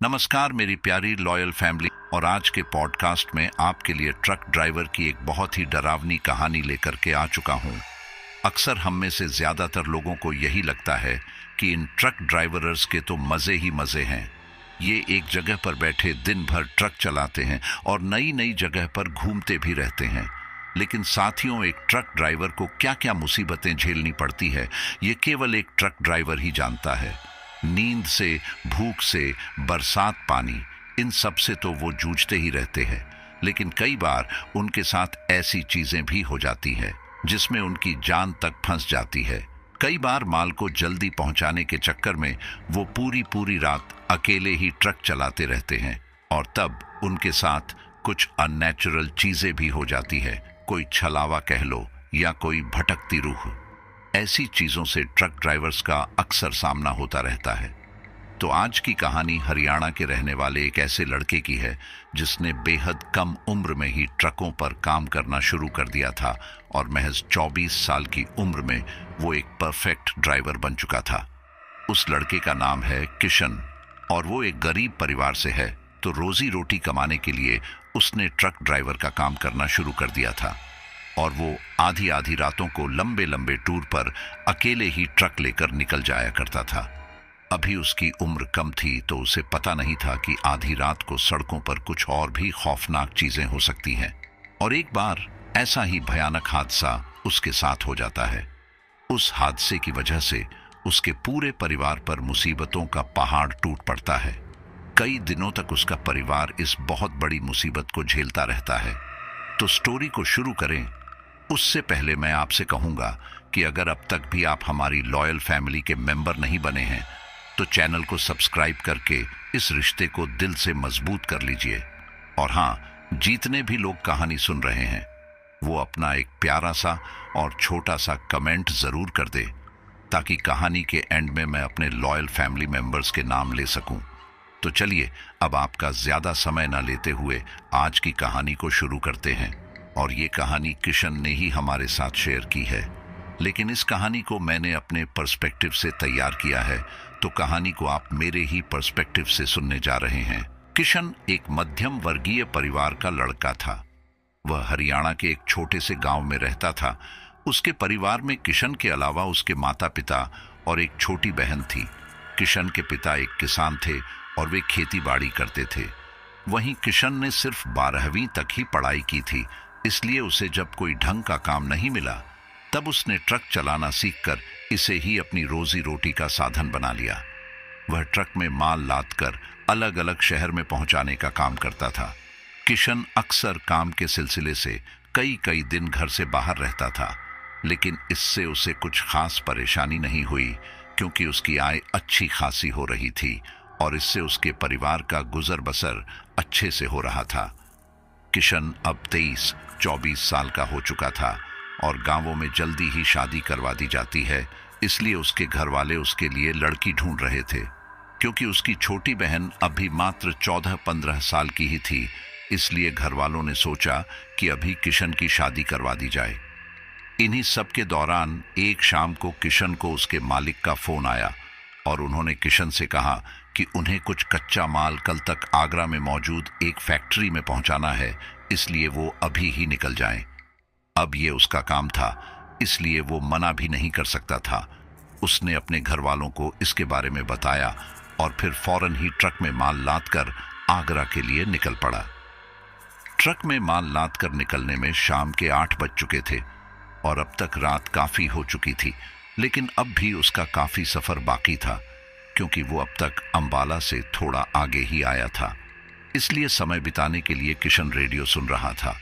नमस्कार मेरी प्यारी लॉयल फैमिली। और आज के पॉडकास्ट में आपके लिए ट्रक ड्राइवर की एक बहुत ही डरावनी कहानी लेकर के आ चुका हूं। अक्सर हम में से ज्यादातर लोगों को यही लगता है कि इन ट्रक ड्राइवर्स के तो मजे ही मजे हैं। ये एक जगह पर बैठे दिन भर ट्रक चलाते हैं और नई नई जगह पर घूमते भी रहते हैं। लेकिन साथियों, एक ट्रक ड्राइवर को क्या क्या मुसीबतें झेलनी पड़ती है, ये केवल एक ट्रक ड्राइवर ही जानता है। नींद से, भूख से, बरसात पानी, इन सब से तो वो जूझते ही रहते हैं। लेकिन कई बार उनके साथ ऐसी चीजें भी हो जाती हैं जिसमें उनकी जान तक फंस जाती है। कई बार माल को जल्दी पहुंचाने के चक्कर में वो पूरी पूरी रात अकेले ही ट्रक चलाते रहते हैं और तब उनके साथ कुछ अननेचुरल चीजें भी हो जाती है। कोई छलावा कह लो या कोई भटकती रूह। ऐसी चीजों से ट्रक ड्राइवर्स का अक्सर सामना होता रहता है। तो आज की कहानी हरियाणा के रहने वाले एक ऐसे लड़के की है जिसने बेहद कम उम्र में ही ट्रकों पर काम करना शुरू कर दिया था और महज 24 साल की उम्र में वो एक परफेक्ट ड्राइवर बन चुका था। उस लड़के का नाम है किशन और वो एक गरीब परिवार से है। तो रोजी रोटी कमाने के लिए उसने ट्रक ड्राइवर का काम करना शुरू कर दिया था और वो आधी आधी रातों को लंबे लंबे टूर पर अकेले ही ट्रक लेकर निकल जाया करता था। अभी उसकी उम्र कम थी तो उसे पता नहीं था कि आधी रात को सड़कों पर कुछ और भी खौफनाक चीजें हो सकती हैं। और एक बार ऐसा ही भयानक हादसा उसके साथ हो जाता है। उस हादसे की वजह से उसके पूरे परिवार पर मुसीबतों का पहाड़ टूट पड़ता है। कई दिनों तक उसका परिवार इस बहुत बड़ी मुसीबत को झेलता रहता है। तो स्टोरी को शुरू करें उससे पहले मैं आपसे कहूंगा कि अगर अब तक भी आप हमारी लॉयल फैमिली के मेंबर नहीं बने हैं तो चैनल को सब्सक्राइब करके इस रिश्ते को दिल से मजबूत कर लीजिए। और हाँ, जितने भी लोग कहानी सुन रहे हैं वो अपना एक प्यारा सा और छोटा सा कमेंट जरूर कर दे ताकि कहानी के एंड में मैं अपने लॉयल फैमिली मेंबर्स के नाम ले सकूं। तो चलिए अब आपका ज्यादा समय ना लेते हुए आज की कहानी को शुरू करते हैं। और ये कहानी किशन ने ही हमारे साथ शेयर की है, लेकिन इस कहानी को मैंने अपने पर्सपेक्टिव से तैयार किया है, तो कहानी को आप मेरे ही पर्सपेक्टिव से सुनने जा रहे हैं। किशन एक मध्यम वर्गीय परिवार का लड़का था। वह हरियाणा के एक छोटे से गांव में रहता था। उसके परिवार में किशन के अलावा उसके माता पिता और एक छोटी बहन थी। किशन के पिता एक किसान थे और वे खेती बाड़ी करते थे। वहीं किशन ने सिर्फ 12वीं तक ही पढ़ाई की थी, इसलिए उसे जब कोई ढंग का काम नहीं मिला तब उसने ट्रक चलाना सीखकर इसे ही अपनी रोजी रोटी का साधन बना लिया। वह ट्रक में माल लाद कर अलग अलग शहर में पहुंचाने का काम करता था। किशन अक्सर काम के सिलसिले से कई कई दिन घर से बाहर रहता था, लेकिन इससे उसे कुछ खास परेशानी नहीं हुई क्योंकि उसकी आय अच्छी खासी हो रही थी और इससे उसके परिवार का गुजर बसर अच्छे से हो रहा था। किशन अब 23-24 साल का हो चुका था और गांवों में जल्दी ही शादी करवा दी जाती है, इसलिए उसके घर वाले उसके लिए लड़की ढूंढ रहे थे। क्योंकि उसकी छोटी बहन अभी मात्र 14-15 साल की ही थी, इसलिए घर वालों ने सोचा कि अभी किशन की शादी करवा दी जाए। इन्हीं सब के दौरान एक शाम को किशन को उसके मालिक का फोन आया और उन्होंने किशन से कहा कि उन्हें कुछ कच्चा माल कल तक आगरा में मौजूद एक फैक्ट्री में पहुंचाना है, इसलिए वो अभी ही निकल जाएं। अब ये उसका काम था, इसलिए वो मना भी नहीं कर सकता था। उसने अपने घर वालों को इसके बारे में बताया और फिर फौरन ही ट्रक में माल लाद कर आगरा के लिए निकल पड़ा। ट्रक में माल लाद कर निकलने में शाम के 8 बज चुके थे और अब तक रात काफी हो चुकी थी, लेकिन अब भी उसका काफी सफर बाकी था क्योंकि वो अब तक अंबाला से थोड़ा आगे ही आया था। इसलिए समय बिताने के लिए किशन रेडियो सुन रहा था।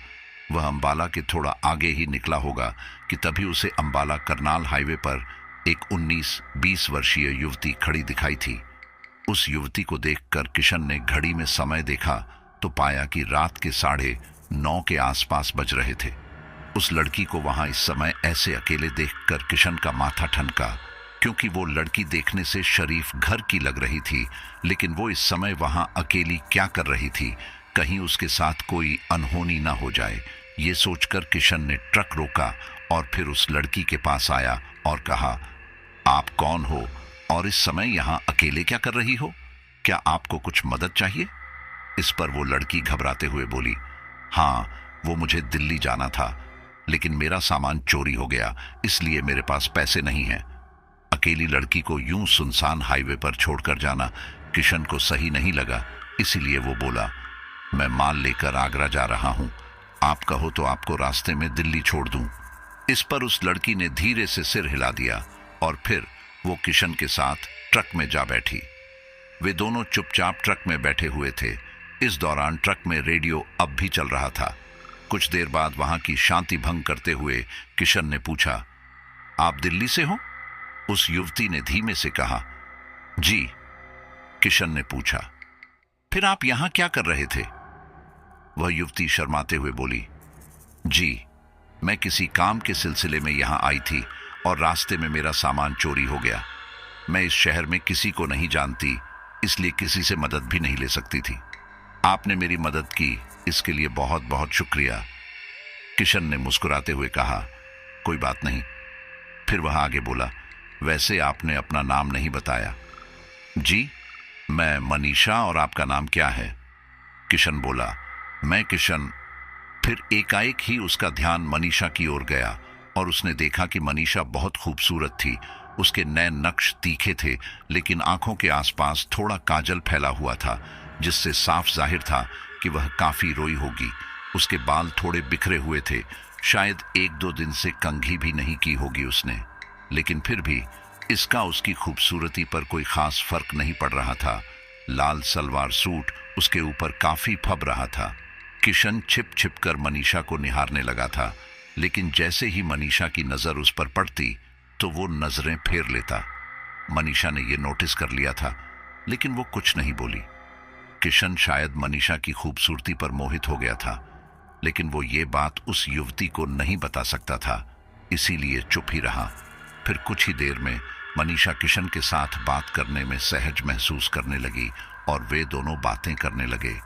वह अंबाला के थोड़ा आगे ही निकला होगा कि तभी उसे अंबाला करनाल हाईवे पर एक 19-20 वर्षीय युवती खड़ी दिखाई थी। उस युवती को देखकर किशन ने घड़ी में समय देखा तो पाया कि रात के 9:30 के आसपास बज रहे थे। उस लड़की को वहां इस समय ऐसे अकेले देखकर किशन का माथा ठनका, क्योंकि वो लड़की देखने से शरीफ घर की लग रही थी, लेकिन वो इस समय वहां अकेली क्या कर रही थी, कहीं उसके साथ कोई अनहोनी ना हो जाए। ये सोचकर किशन ने ट्रक रोका और फिर उस लड़की के पास आया और कहा, आप कौन हो और इस समय यहाँ अकेले क्या कर रही हो? क्या आपको कुछ मदद चाहिए? इस पर वो लड़की घबराते हुए बोली, हाँ, वो मुझे दिल्ली जाना था, लेकिन मेरा सामान चोरी हो गया, इसलिए मेरे पास पैसे नहीं हैं। अकेली लड़की को यूं सुनसान हाईवे पर छोड़कर जाना किशन को सही नहीं लगा, इसीलिए वो बोला, मैं माल लेकर आगरा जा रहा हूं, आप कहो तो आपको रास्ते में दिल्ली छोड़ दूं। इस पर उस लड़की ने धीरे से सिर हिला दिया और फिर वो किशन के साथ ट्रक में जा बैठी। वे दोनों चुपचाप ट्रक में बैठे हुए थे। इस दौरान ट्रक में रेडियो अब भी चल रहा था। कुछ देर बाद वहां की शांति भंग करते हुए किशन ने पूछा, आप दिल्ली से हो? उस युवती ने धीमे से कहा, जी। किशन ने पूछा, फिर आप यहां क्या कर रहे थे? वह युवती शर्माते हुए बोली, जी, मैं किसी काम के सिलसिले में यहां आई थी और रास्ते में मेरा सामान चोरी हो गया। मैं इस शहर में किसी को नहीं जानती, इसलिए किसी से मदद भी नहीं ले सकती थी। आपने मेरी मदद की, इसके लिए बहुत बहुत शुक्रिया। किशन ने मुस्कुराते हुए कहा, कोई बात नहीं। फिर वह आगे बोला, वैसे आपने अपना नाम नहीं बताया। जी, मैं मनीषा, और आपका नाम क्या है? किशन बोला, मैं किशन। फिर एकाएक ही उसका ध्यान मनीषा की ओर गया और उसने देखा कि मनीषा बहुत खूबसूरत थी। उसके नैन नक्श तीखे थे, लेकिन आंखों के आसपास थोड़ा काजल फैला हुआ था, जिससे साफ जाहिर था कि वह काफी रोई होगी। उसके बाल थोड़े बिखरे हुए थे, शायद 1-2 दिन से कंघी भी नहीं की होगी उसने, लेकिन फिर भी इसका उसकी खूबसूरती पर कोई खास फर्क नहीं पड़ रहा था। लाल सलवार सूट उसके ऊपर काफी फब रहा था। किशन छिप छिप कर मनीषा को निहारने लगा था, लेकिन जैसे ही मनीषा की नजर उस पर पड़ती तो वो नजरें फेर लेता। मनीषा ने यह नोटिस कर लिया था, लेकिन वो कुछ नहीं बोली। किशन शायद मनीषा की खूबसूरती पर मोहित हो गया था, लेकिन वो ये बात उस युवती को नहीं बता सकता था, इसीलिए चुप ही रहा। फिर कुछ ही देर में मनीषा किशन के साथ बात करने में सहज महसूस करने लगी और वे दोनों बातें करने लगे।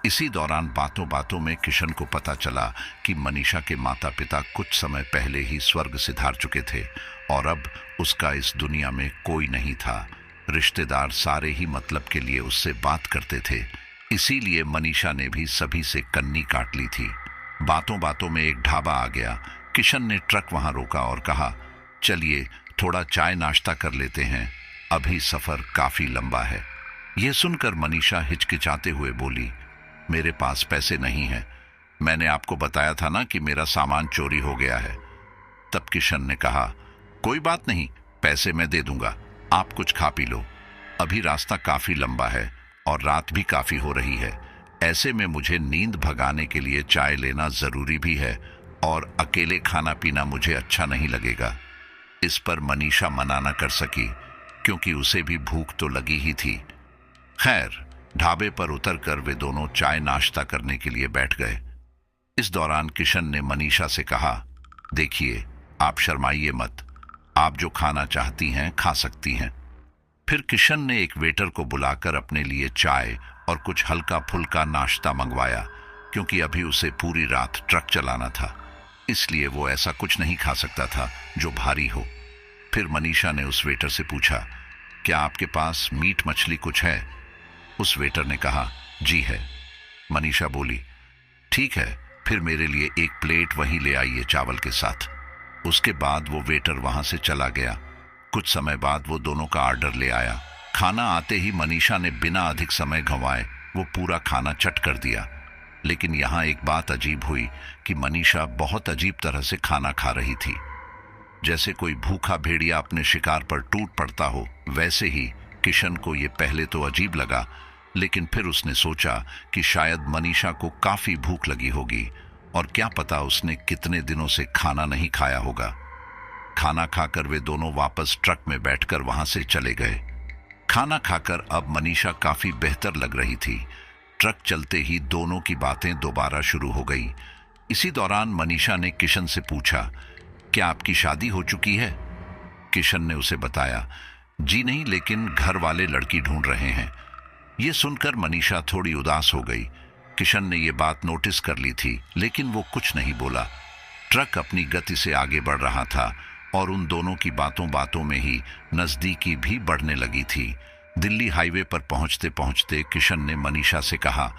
इसी दौरान बातों बातों में किशन को पता चला कि मनीषा के माता पिता कुछ समय पहले ही स्वर्ग सिधार चुके थे और अब उसका इस दुनिया में कोई नहीं था। रिश्तेदार सारे ही मतलब के लिए उससे बात करते थे, इसीलिए मनीषा ने भी सभी से कन्नी काट ली थी। बातों बातों में एक ढाबा आ गया। किशन ने ट्रक वहां रोका और कहा, चलिए थोड़ा चाय नाश्ता कर लेते हैं, अभी सफर काफी लंबा है। यह सुनकर मनीषा हिचकिचाते हुए बोली, मेरे पास पैसे नहीं हैं, मैंने आपको बताया था ना कि मेरा सामान चोरी हो गया है। तब किशन ने कहा, कोई बात नहीं, पैसे मैं दे दूंगा, आप कुछ खा पी लो, अभी रास्ता काफी लंबा है और रात भी काफी हो रही है। ऐसे में मुझे नींद भगाने के लिए चाय लेना जरूरी भी है और अकेले खाना पीना मुझे अच्छा नहीं लगेगा। इस पर मनीषा मना न कर सकी, क्योंकि उसे भी भूख तो लगी ही थी। खैर, ढाबे पर उतरकर वे दोनों चाय नाश्ता करने के लिए बैठ गए। इस दौरान किशन ने मनीषा से कहा, देखिए, आप शर्माइए मत, आप जो खाना चाहती हैं खा सकती हैं। फिर किशन ने एक वेटर को बुलाकर अपने लिए चाय और कुछ हल्का फुल्का नाश्ता मंगवाया, क्योंकि अभी उसे पूरी रात ट्रक चलाना था, इसलिए वो ऐसा कुछ नहीं खा सकता था जो भारी हो। फिर मनीषा ने उस वेटर से पूछा, क्या आपके पास मीट मछली कुछ है? उस वेटर ने कहा, जी है। मनीषा बोली, ठीक है, फिर मेरे लिए एक प्लेट वहीं ले आइए चावल के साथ। उसके बाद वो वेटर वहां से चला गया। कुछ समय बाद वो दोनों का ऑर्डर ले आया। खाना आते ही मनीषा ने बिना अधिक समय गंवाए वो पूरा खाना चट कर दिया। लेकिन यहाँ एक बात अजीब हुई कि मनीषा बहुत अजीब तरह से खाना खा रही थी, जैसे कोई भूखा भेड़िया अपने शिकार पर टूट पड़ता हो। वैसे ही किशन को ये पहले तो अजीब लगा, लेकिन फिर उसने सोचा कि शायद मनीषा को काफी भूख लगी होगी और क्या पता उसने कितने दिनों से खाना नहीं खाया होगा। खाना खाकर वे दोनों वापस ट्रक में बैठकर वहां से चले गए। खाना खाकर अब मनीषा काफी बेहतर लग रही थी। ट्रक चलते ही दोनों की बातें दोबारा शुरू हो गई। इसी दौरान मनीषा ने किशन से पूछा, क्या आपकी शादी हो चुकी है? किशन ने उसे बताया, जी नहीं, लेकिन घर वाले लड़की ढूंढ रहे हैं। ये सुनकर मनीषा थोड़ी उदास हो गई। किशन ने ये बात नोटिस कर ली थी, लेकिन वो कुछ नहीं बोला। ट्रक अपनी गति से आगे बढ़ रहा था और उन दोनों की बातों बातों में ही नजदीकी भी बढ़ने लगी थी। दिल्ली हाईवे पर पहुंचते पहुंचते किशन ने मनीषा से कहा,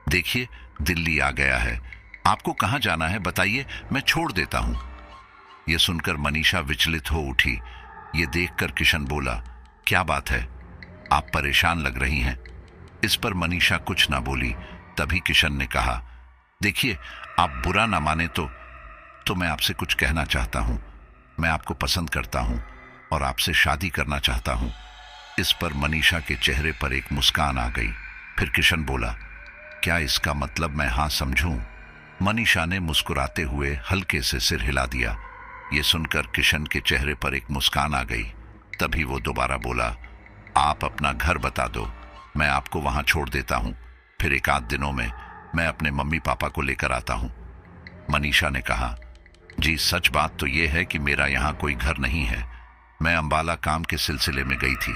देखिए दिल्ली आ गया है, आपको कहाँ जाना है बताइए, मैं छोड़ देता हूं। यह सुनकर मनीषा विचलित हो उठी। ये देखकर किशन बोला, क्या बात है, आप परेशान लग रही हैं। इस पर मनीषा कुछ ना बोली। तभी किशन ने कहा, देखिए आप बुरा ना माने तो मैं आपसे कुछ कहना चाहता हूं। मैं आपको पसंद करता हूं और आपसे शादी करना चाहता हूं। इस पर मनीषा के चेहरे पर एक मुस्कान आ गई। फिर किशन बोला, क्या इसका मतलब मैं हाँ समझूं? मनीषा ने मुस्कुराते हुए हल्के से सिर हिला दिया। ये सुनकर किशन के चेहरे पर एक मुस्कान आ गई। तभी वो दोबारा बोला, आप अपना घर बता दो, मैं आपको वहां छोड़ देता हूं। फिर एक आध दिनों में मैं अपने मम्मी पापा को लेकर आता हूं। मनीषा ने कहा, जी सच बात तो यह है कि मेरा यहाँ कोई घर नहीं है। मैं अंबाला काम के सिलसिले में गई थी,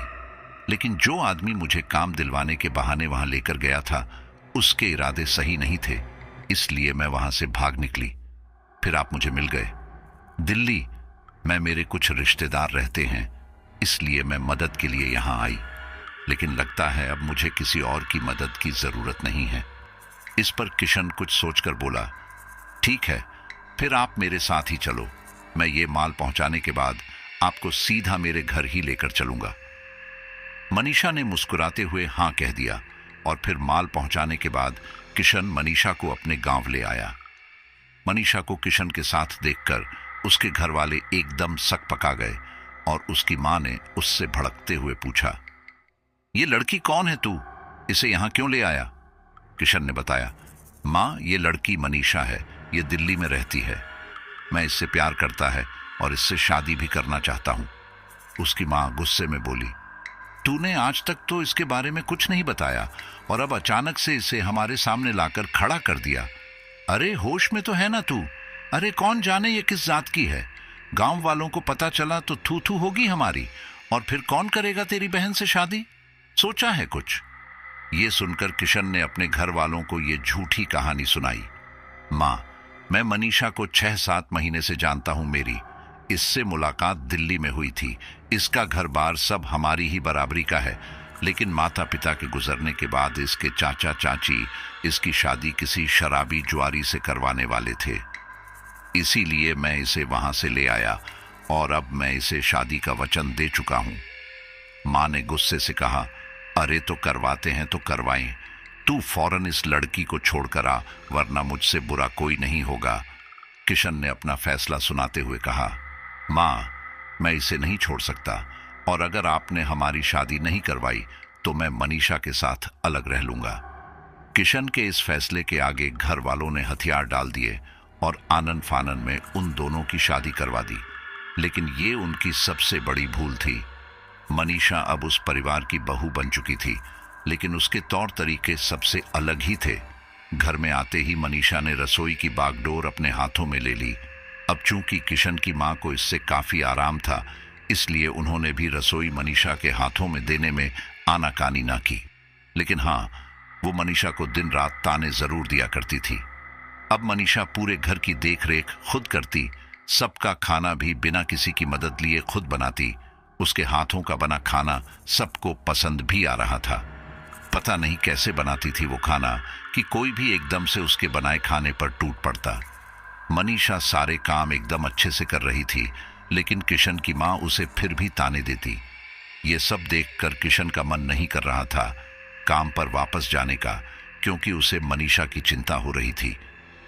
लेकिन जो आदमी मुझे काम दिलवाने के बहाने वहां लेकर गया था उसके इरादे सही नहीं थे, इसलिए मैं वहां से भाग निकली। फिर आप मुझे मिल गए। दिल्ली में मेरे कुछ रिश्तेदार रहते हैं, इसलिए मैं मदद के लिए यहाँ आई, लेकिन लगता है अब मुझे किसी और की मदद की जरूरत नहीं है। इस पर किशन कुछ सोचकर बोला, ठीक है, फिर आप मेरे साथ ही चलो। मैं ये माल पहुंचाने के बाद आपको सीधा मेरे घर ही लेकर चलूंगा। मनीषा ने मुस्कुराते हुए हां कह दिया और फिर माल पहुंचाने के बाद किशन मनीषा को अपने गांव ले आया। मनीषा को किशन के साथ देखकर उसके घर वाले एकदम सकपका गए और उसकी मां ने उससे भड़कते हुए पूछा, ये लड़की कौन है, तू इसे यहां क्यों ले आया? किशन ने बताया, मां ये लड़की मनीषा है, ये दिल्ली में रहती है। मैं इससे प्यार करता है और इससे शादी भी करना चाहता हूं। उसकी मां गुस्से में बोली, तूने आज तक तो इसके बारे में कुछ नहीं बताया और अब अचानक से इसे हमारे सामने लाकर खड़ा कर दिया। अरे होश में तो है ना तू? अरे कौन जाने ये किस जात की है? गांव वालों को पता चला तो थू थू होगी हमारी, और फिर कौन करेगा तेरी बहन से शादी? सोचा है कुछ? ये सुनकर किशन ने अपने घर वालों को ये झूठी कहानी सुनाई। मां, मैं मनीषा को 6-7 महीने से जानता हूं। मेरी इससे मुलाकात दिल्ली में हुई थी। इसका घर बार सब हमारी ही बराबरी का है, लेकिन माता पिता के गुजरने के बाद इसके चाचा चाची इसकी शादी किसी शराबी जुआरी से करवाने वाले थे। इसीलिए मैं इसे वहां से ले आया और अब मैं इसे शादी का वचन दे चुका हूं। मां ने गुस्से से कहा, अरे तो करवाते हैं तो करवाएं, तू फौरन इस लड़की को छोड़कर आ, वरना मुझसे बुरा कोई नहीं होगा। किशन ने अपना फैसला सुनाते हुए कहा, मां, मैं इसे नहीं छोड़ सकता, और अगर आपने हमारी शादी नहीं करवाई तो मैं मनीषा के साथ अलग रह लूंगा। किशन के इस फैसले के आगे घर वालों ने हथियार डाल दिए और आनन फानन में उन दोनों की शादी करवा दी। लेकिन ये उनकी सबसे बड़ी भूल थी। मनीषा अब उस परिवार की बहू बन चुकी थी, लेकिन उसके तौर तरीके सबसे अलग ही थे। घर में आते ही मनीषा ने रसोई की बागडोर अपने हाथों में ले ली। अब चूंकि किशन की मां को इससे काफी आराम था, इसलिए उन्होंने भी रसोई मनीषा के हाथों में देने में आनाकानी ना की। लेकिन हाँ, वो मनीषा को दिन रात ताने जरूर दिया करती थी। अब मनीषा पूरे घर की देखरेख खुद करती, सबका खाना भी बिना किसी की मदद लिए खुद बनाती। उसके हाथों का बना खाना सबको पसंद भी आ रहा था। पता नहीं कैसे बनाती थी वो खाना कि कोई भी एकदम से उसके बनाए खाने पर टूट पड़ता। मनीषा सारे काम एकदम अच्छे से कर रही थी, लेकिन किशन की मां उसे फिर भी ताने देती। ये सब देखकर किशन का मन नहीं कर रहा था काम पर वापस जाने का, क्योंकि उसे मनीषा की चिंता हो रही थी।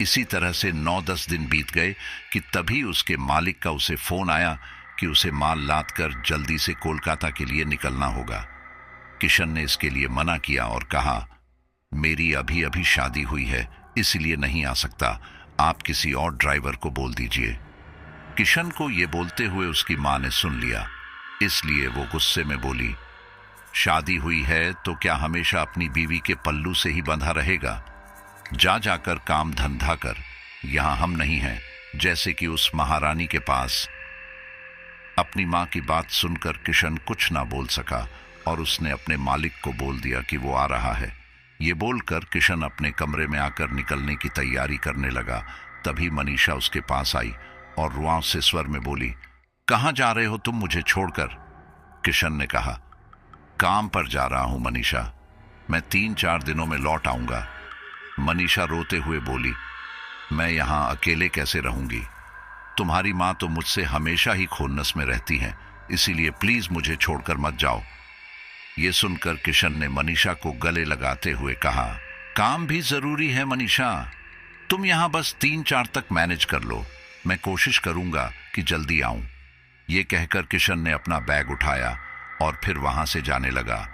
इसी तरह से 9-10 दिन बीत गए कि तभी उसके मालिक का उसे फोन आया कि उसे माल लाद कर जल्दी से कोलकाता के लिए निकलना होगा। किशन ने इसके लिए मना किया और कहा, मेरी अभी अभी शादी हुई है, इसलिए नहीं आ सकता, आप किसी और ड्राइवर को बोल दीजिए। किशन को ये बोलते हुए उसकी मां ने सुन लिया, इसलिए वो गुस्से में बोली, शादी हुई है तो क्या हमेशा अपनी बीवी के पल्लू से ही बंधा रहेगा? जा जाकर काम धंधा कर, यहां हम नहीं हैं जैसे कि उस महारानी के पास। अपनी मां की बात सुनकर किशन कुछ ना बोल सका और उसने अपने मालिक को बोल दिया कि वो आ रहा है। ये बोलकर किशन अपने कमरे में आकर निकलने की तैयारी करने लगा। तभी मनीषा उसके पास आई और रुआं से स्वर में बोली, कहां जा रहे हो तुम मुझे छोड़कर? किशन ने कहा, काम पर जा रहा हूं मनीषा, मैं 3-4 दिनों में लौट आऊंगा। मनीषा रोते हुए बोली, मैं यहां अकेले कैसे रहूंगी? तुम्हारी माँ तो मुझसे हमेशा ही खोलनस में रहती हैं, इसीलिए प्लीज मुझे छोड़कर मत जाओ। ये सुनकर किशन ने मनीषा को गले लगाते हुए कहा, काम भी जरूरी है मनीषा, तुम यहां बस 3-4 तक मैनेज कर लो, मैं कोशिश करूंगा कि जल्दी आऊं। ये कहकर किशन ने अपना बैग उठाया और फिर वहां से जाने लगा।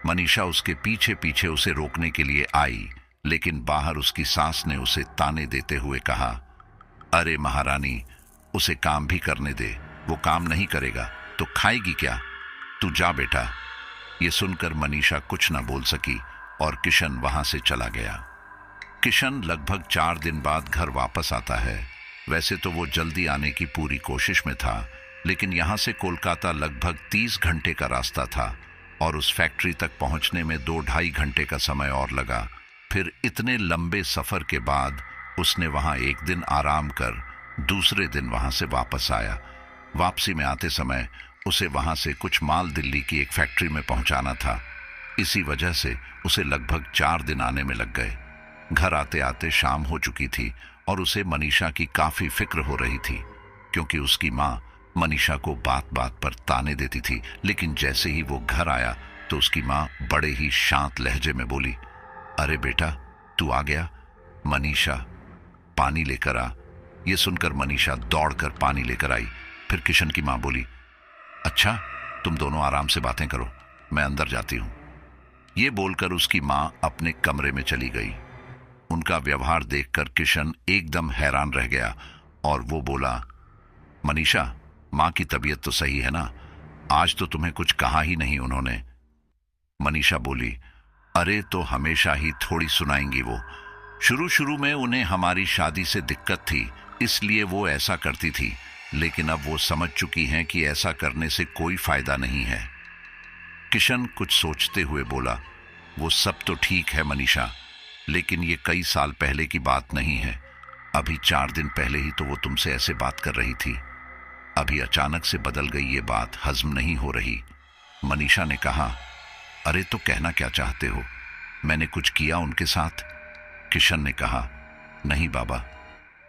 मनीषा उसके पीछे पीछे उसे रोकने के लिए आई, लेकिन बाहर उसकी सास ने उसे ताने देते हुए कहा, अरे महारानी, उसे काम भी करने दे, वो काम नहीं करेगा तो खाएगी क्या? तू जा बेटा। ये सुनकर मनीषा कुछ न बोल सकी और किशन वहां से चला गया। किशन लगभग 4 दिन बाद घर वापस आता है। वैसे तो वो जल्दी आने की पूरी कोशिश में था, लेकिन यहां से कोलकाता लगभग 30 घंटे का रास्ता था और उस फैक्ट्री तक पहुंचने में 2-2.5 घंटे का समय और लगा। फिर इतने लंबे सफर के बाद उसने वहां एक दिन आराम कर दूसरे दिन वहां से वापस आया। वापसी में आते समय उसे वहां से कुछ माल दिल्ली की एक फैक्ट्री में पहुंचाना था। इसी वजह से उसे लगभग 4 दिन आने में लग गए। घर आते आते शाम हो चुकी थी और उसे मनीषा की काफी फिक्र हो रही थी, क्योंकि उसकी माँ मनीषा को बात बात पर ताने देती थी। लेकिन जैसे ही वो घर आया तो उसकी माँ बड़े ही शांत लहजे में बोली, अरे बेटा, तू आ गया? मनीषा, पानी लेकर आ। ये सुनकर मनीषा दौड़कर पानी लेकर आई। फिर किशन की माँ बोली, अच्छा, तुम दोनों आराम से बातें करो, मैं अंदर जाती हूं। ये बोलकर उसकी माँ अपने कमरे में चली गई। उनका व्यवहार देखकर किशन एकदम हैरान रह गया और वो बोला, मनीषा, माँ की तबीयत तो सही है ना? आज तो तुम्हें कुछ कहा ही नहीं उन्होंने। मनीषा बोली, अरे तो हमेशा ही थोड़ी सुनाएंगी वो। शुरू शुरू में उन्हें हमारी शादी से दिक्कत थी, इसलिए वो ऐसा करती थी, लेकिन अब वो समझ चुकी हैं कि ऐसा करने से कोई फायदा नहीं है। किशन कुछ सोचते हुए बोला, वो सब तो ठीक है मनीषा, लेकिन ये कई साल पहले की बात नहीं है। अभी 4 दिन पहले ही तो वो तुमसे ऐसे बात कर रही थी, अभी अचानक से बदल गई। ये बात हजम नहीं हो रही। मनीषा ने कहा, अरे तो कहना क्या चाहते हो? मैंने कुछ किया उनके साथ? किशन ने कहा, नहीं बाबा,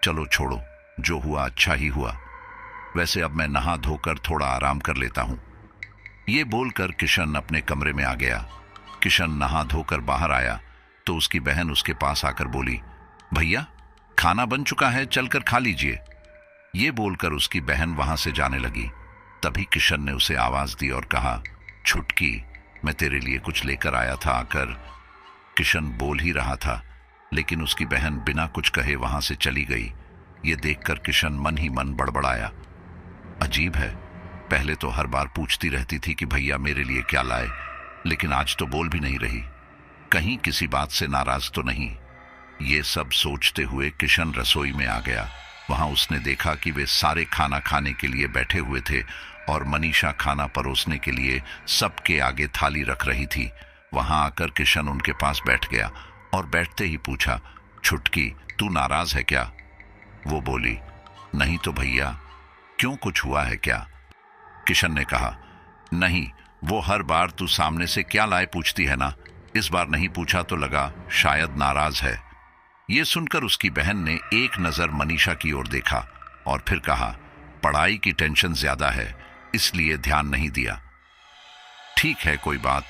चलो छोड़ो, जो हुआ अच्छा ही हुआ। वैसे अब मैं नहा धोकर थोड़ा आराम कर लेता हूं। ये बोलकर किशन अपने कमरे में आ गया। किशन नहा धोकर बाहर आया तो उसकी बहन उसके पास आकर बोली, भैया, खाना बन चुका है, चलकर खा लीजिए। ये बोलकर उसकी बहन वहां से जाने लगी। तभी किशन ने उसे आवाज दी और कहा, छुटकी, मैं तेरे लिए कुछ लेकर आया था, आकर। किशन बोल ही रहा था, लेकिन उसकी बहन बिना कुछ कहे वहां से चली गई। ये देखकर किशन मन ही मन बड़बड़ाया, अजीब है, पहले तो हर बार पूछती रहती थी कि भैया मेरे लिए क्या लाए, लेकिन आज तो बोल भी नहीं रही, कहीं किसी बात से नाराज तो नहीं। ये सब सोचते हुए किशन रसोई में आ गया। वहां उसने देखा कि वे सारे खाना खाने के लिए बैठे हुए थे और मनीषा खाना परोसने के लिए सबके आगे थाली रख रही थी। वहां आकर किशन उनके पास बैठ गया और बैठते ही पूछा, छुटकी, तू नाराज है क्या? वो बोली, नहीं तो भैया, क्यों, कुछ हुआ है क्या? किशन ने कहा, नहीं, वो हर बार तू सामने से क्या लाए पूछती है ना, इस बार नहीं पूछा तो लगा शायद नाराज है। ये सुनकर उसकी बहन ने एक नजर मनीषा की ओर देखा और फिर कहा, पढ़ाई की टेंशन ज्यादा है, इसलिए ध्यान नहीं दिया। ठीक है, कोई बात।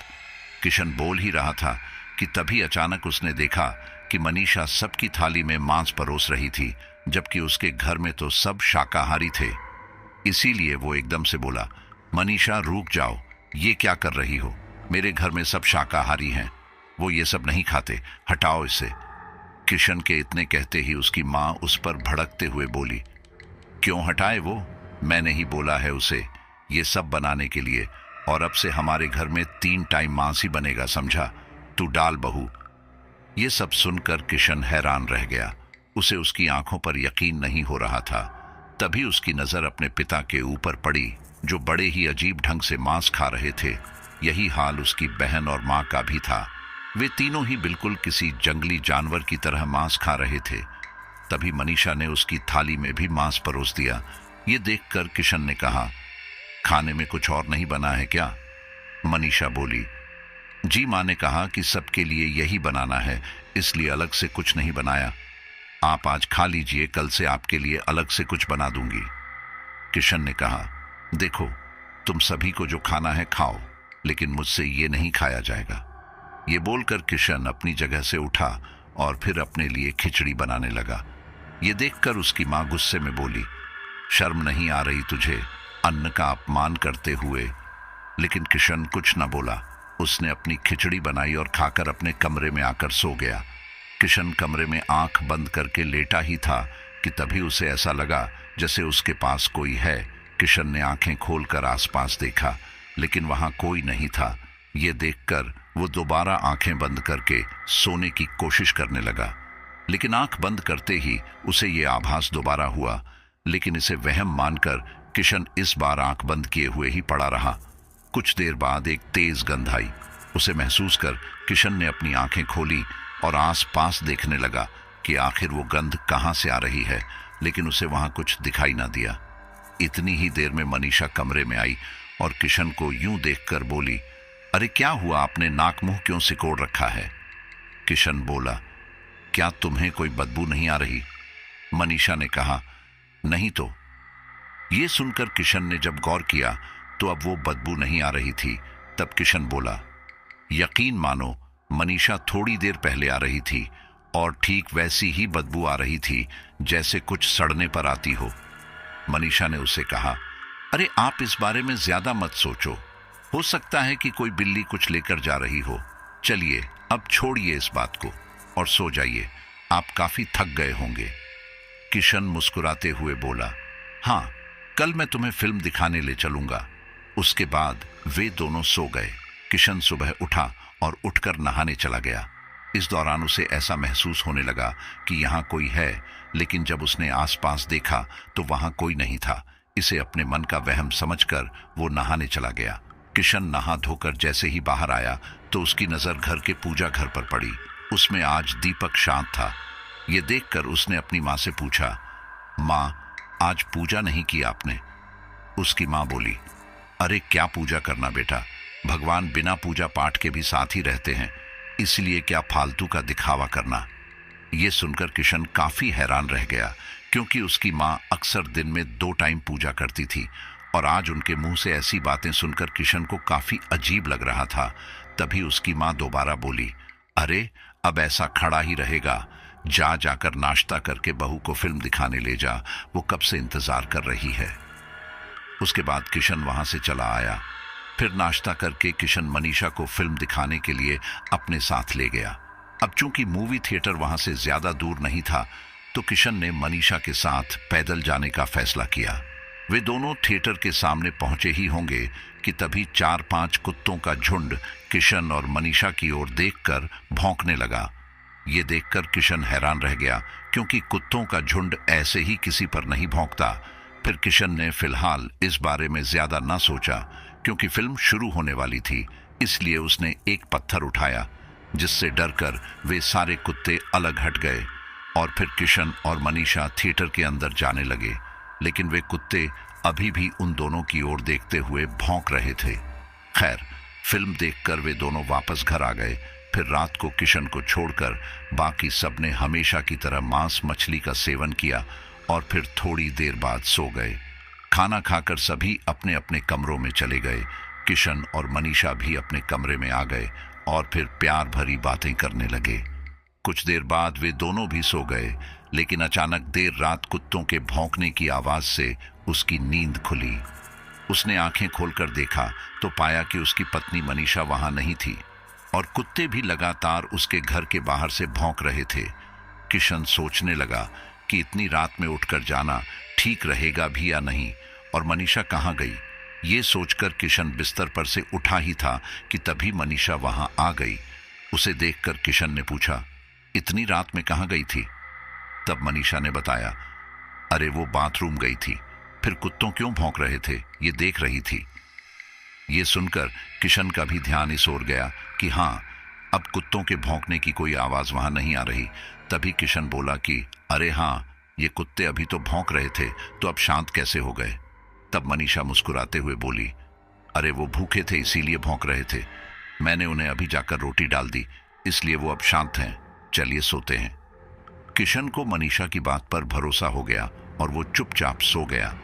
किशन बोल ही रहा था कि तभी अचानक उसने देखा कि मनीषा सबकी थाली में मांस परोस रही थी, जबकि उसके घर में तो सब शाकाहारी थे। इसीलिए वो एकदम से बोला, मनीषा रुक जाओ, ये क्या कर रही हो? मेरे घर में सब शाकाहारी हैं, वो ये सब नहीं खाते, हटाओ इसे। किशन के इतने कहते ही उसकी माँ उस पर भड़कते हुए बोली, क्यों हटाए वो? मैंने ही बोला है उसे ये सब बनाने के लिए, और अब से हमारे घर में 3 टाइम मांस ही बनेगा, समझा? तू डाल बहू। ये सब सुनकर किशन हैरान रह गया। उसे उसकी आंखों पर यकीन नहीं हो रहा था। तभी उसकी नजर अपने पिता के ऊपर पड़ी, जो बड़े ही अजीब ढंग से मांस खा रहे थे। यही हाल उसकी बहन और माँ का भी था। वे तीनों ही बिल्कुल किसी जंगली जानवर की तरह मांस खा रहे थे। तभी मनीषा ने उसकी थाली में भी मांस परोस दिया। ये देखकर किशन ने कहा, खाने में कुछ और नहीं बना है क्या? मनीषा बोली, जी माँ ने कहा कि सबके लिए यही बनाना है, इसलिए अलग से कुछ नहीं बनाया। आप आज खा लीजिए, कल से आपके लिए अलग से कुछ बना दूंगी। किशन ने कहा, देखो तुम सभी को जो खाना है खाओ, लेकिन मुझसे ये नहीं खाया जाएगा। ये बोलकर किशन अपनी जगह से उठा और फिर अपने लिए खिचड़ी बनाने लगा। ये देखकर उसकी माँ गुस्से में बोली, शर्म नहीं आ रही तुझे अन्न का अपमान करते हुए? लेकिन किशन कुछ न बोला। उसने अपनी खिचड़ी बनाई और खाकर अपने कमरे में आकर सो गया। किशन कमरे में आंख बंद करके लेटा ही था कि तभी उसे ऐसा लगा जैसे उसके पास कोई है। किशन ने आंखें खोलकर आसपास देखा, लेकिन वहां कोई नहीं था। ये देखकर वो दोबारा आंखें बंद करके सोने की कोशिश करने लगा, लेकिन आंख बंद करते ही उसे ये आभास दोबारा हुआ। लेकिन इसे वहम मानकर किशन इस बार आंख बंद किए हुए ही पड़ा रहा। कुछ देर बाद एक तेज गंध आई। उसे महसूस कर किशन ने अपनी आंखें खोली और आसपास देखने लगा कि आखिर वो गंध कहां से आ रही है, लेकिन उसे वहां कुछ दिखाई ना दिया। इतनी ही देर में मनीषा कमरे में आई और किशन को यूं देखकर बोली, अरे क्या हुआ, आपने नाक मुंह क्यों सिकोड़ रखा है? किशन बोला, क्या तुम्हें कोई बदबू नहीं आ रही? मनीषा ने कहा, नहीं तो। ये सुनकर किशन ने जब गौर किया तो अब वो बदबू नहीं आ रही थी। तब किशन बोला, यकीन मानो मनीषा थोड़ी देर पहले आ रही थी और ठीक वैसी ही बदबू आ रही थी जैसे कुछ सड़ने पर आती हो। मनीषा ने उसे कहा, अरे आप इस बारे में ज्यादा मत सोचो, हो सकता है कि कोई बिल्ली कुछ लेकर जा रही हो। चलिए अब छोड़िए इस बात को और सो जाइए, आप काफी थक गए होंगे। किशन मुस्कुराते हुए बोला, हाँ कल मैं तुम्हें फिल्म दिखाने ले चलूंगा। उसके बाद वे दोनों सो गए। किशन सुबह उठा और उठकर नहाने चला गया। इस दौरान उसे ऐसा महसूस होने लगा कि यहाँ कोई है, लेकिन जब उसने आसपास देखा तो वहां कोई नहीं था। इसे अपने मन का वहम समझकर वो नहाने चला गया। किशन नहा धोकर जैसे ही बाहर आया तो उसकी नजर घर के पूजा घर पर पड़ी। उसमें आज दीपक शांत था। ये देखकर उसने अपनी माँ से पूछा, माँ आज पूजा नहीं की आपने? उसकी माँ बोली, अरे क्या पूजा करना बेटा, भगवान बिना पूजा पाठ के भी साथ ही रहते हैं, इसलिए क्या फालतू का दिखावा करना। ये सुनकर किशन काफी हैरान रह गया, क्योंकि उसकी माँ अक्सर दिन में 2 टाइम पूजा करती थी और आज उनके मुंह से ऐसी बातें सुनकर किशन को काफी अजीब लग रहा था। तभी उसकी माँ दोबारा बोली, अरे अब ऐसा खड़ा ही रहेगा, जाकर नाश्ता करके बहू को फिल्म दिखाने ले जा, वो कब से इंतजार कर रही है। उसके बाद किशन वहां से चला आया। फिर नाश्ता करके किशन मनीषा को फिल्म दिखाने के लिए अपने साथ ले गया। अब चूंकि मूवी थिएटर वहां से ज्यादा दूर नहीं था, तो किशन ने मनीषा के साथ पैदल जाने का फैसला किया। वे दोनों थिएटर के सामने पहुंचे ही होंगे कि तभी 4-5 कुत्तों का झुंड किशन और मनीषा की ओर देखकर भौंकने लगा। ये देखकर किशन हैरान रह गया, क्योंकि कुत्तों का झुंड ऐसे ही किसी पर नहीं भौंकता। फिर किशन ने फिलहाल इस बारे में ज्यादा ना सोचा, क्योंकि फिल्म शुरू होने वाली थी। इसलिए उसने एक पत्थर उठाया, जिससे डरकर वे सारे कुत्ते अलग हट गए और फिर किशन और मनीषा थिएटर के अंदर जाने लगे। लेकिन वे कुत्ते अभी भी उन दोनों की ओर देखते हुए भौंक रहे थे। खैर, फिल्म देखकर वे दोनों वापस घर आ गए। फिर रात को किशन को छोड़कर बाकी सबने हमेशा की तरह मांस मछली का सेवन किया और फिर थोड़ी देर बाद सो गए। खाना खाकर सभी अपने अपने कमरों में चले गए। किशन और मनीषा भी अपने कमरे में आ गए और फिर प्यार भरी बातें करने लगे। कुछ देर बाद वे दोनों भी सो गए, लेकिन अचानक देर रात कुत्तों के भौंकने की आवाज से उसकी नींद खुली। उसने आंखें खोलकर देखा तो पाया कि उसकी पत्नी मनीषा वहां नहीं थी और कुत्ते भी लगातार उसके घर के बाहर से भौंक रहे थे। किशन सोचने लगा कि इतनी रात में उठकर जाना ठीक रहेगा भी या नहीं, और मनीषा कहाँ गई। ये सोचकर किशन बिस्तर पर से उठा ही था कि तभी मनीषा वहां आ गई। उसे देखकर किशन ने पूछा, इतनी रात में कहाँ गई थी? तब मनीषा ने बताया, अरे वो बाथरूम गई थी, फिर कुत्तों क्यों भौंक रहे थे ये देख रही थी। ये सुनकर किशन का भी ध्यान इस ओर गया कि हाँ, अब कुत्तों के भौंकने की कोई आवाज वहां नहीं आ रही। तभी किशन बोला कि अरे हाँ, ये कुत्ते अभी तो भौंक रहे थे, तो अब शांत कैसे हो गए। तब मनीषा मुस्कुराते हुए बोली, अरे वो भूखे थे इसीलिए भौंक रहे थे। मैंने उन्हें अभी जाकर रोटी डाल दी, इसलिए वो अब शांत हैं। चलिए सोते हैं। किशन को मनीषा की बात पर भरोसा हो गया और वो चुपचाप सो गया।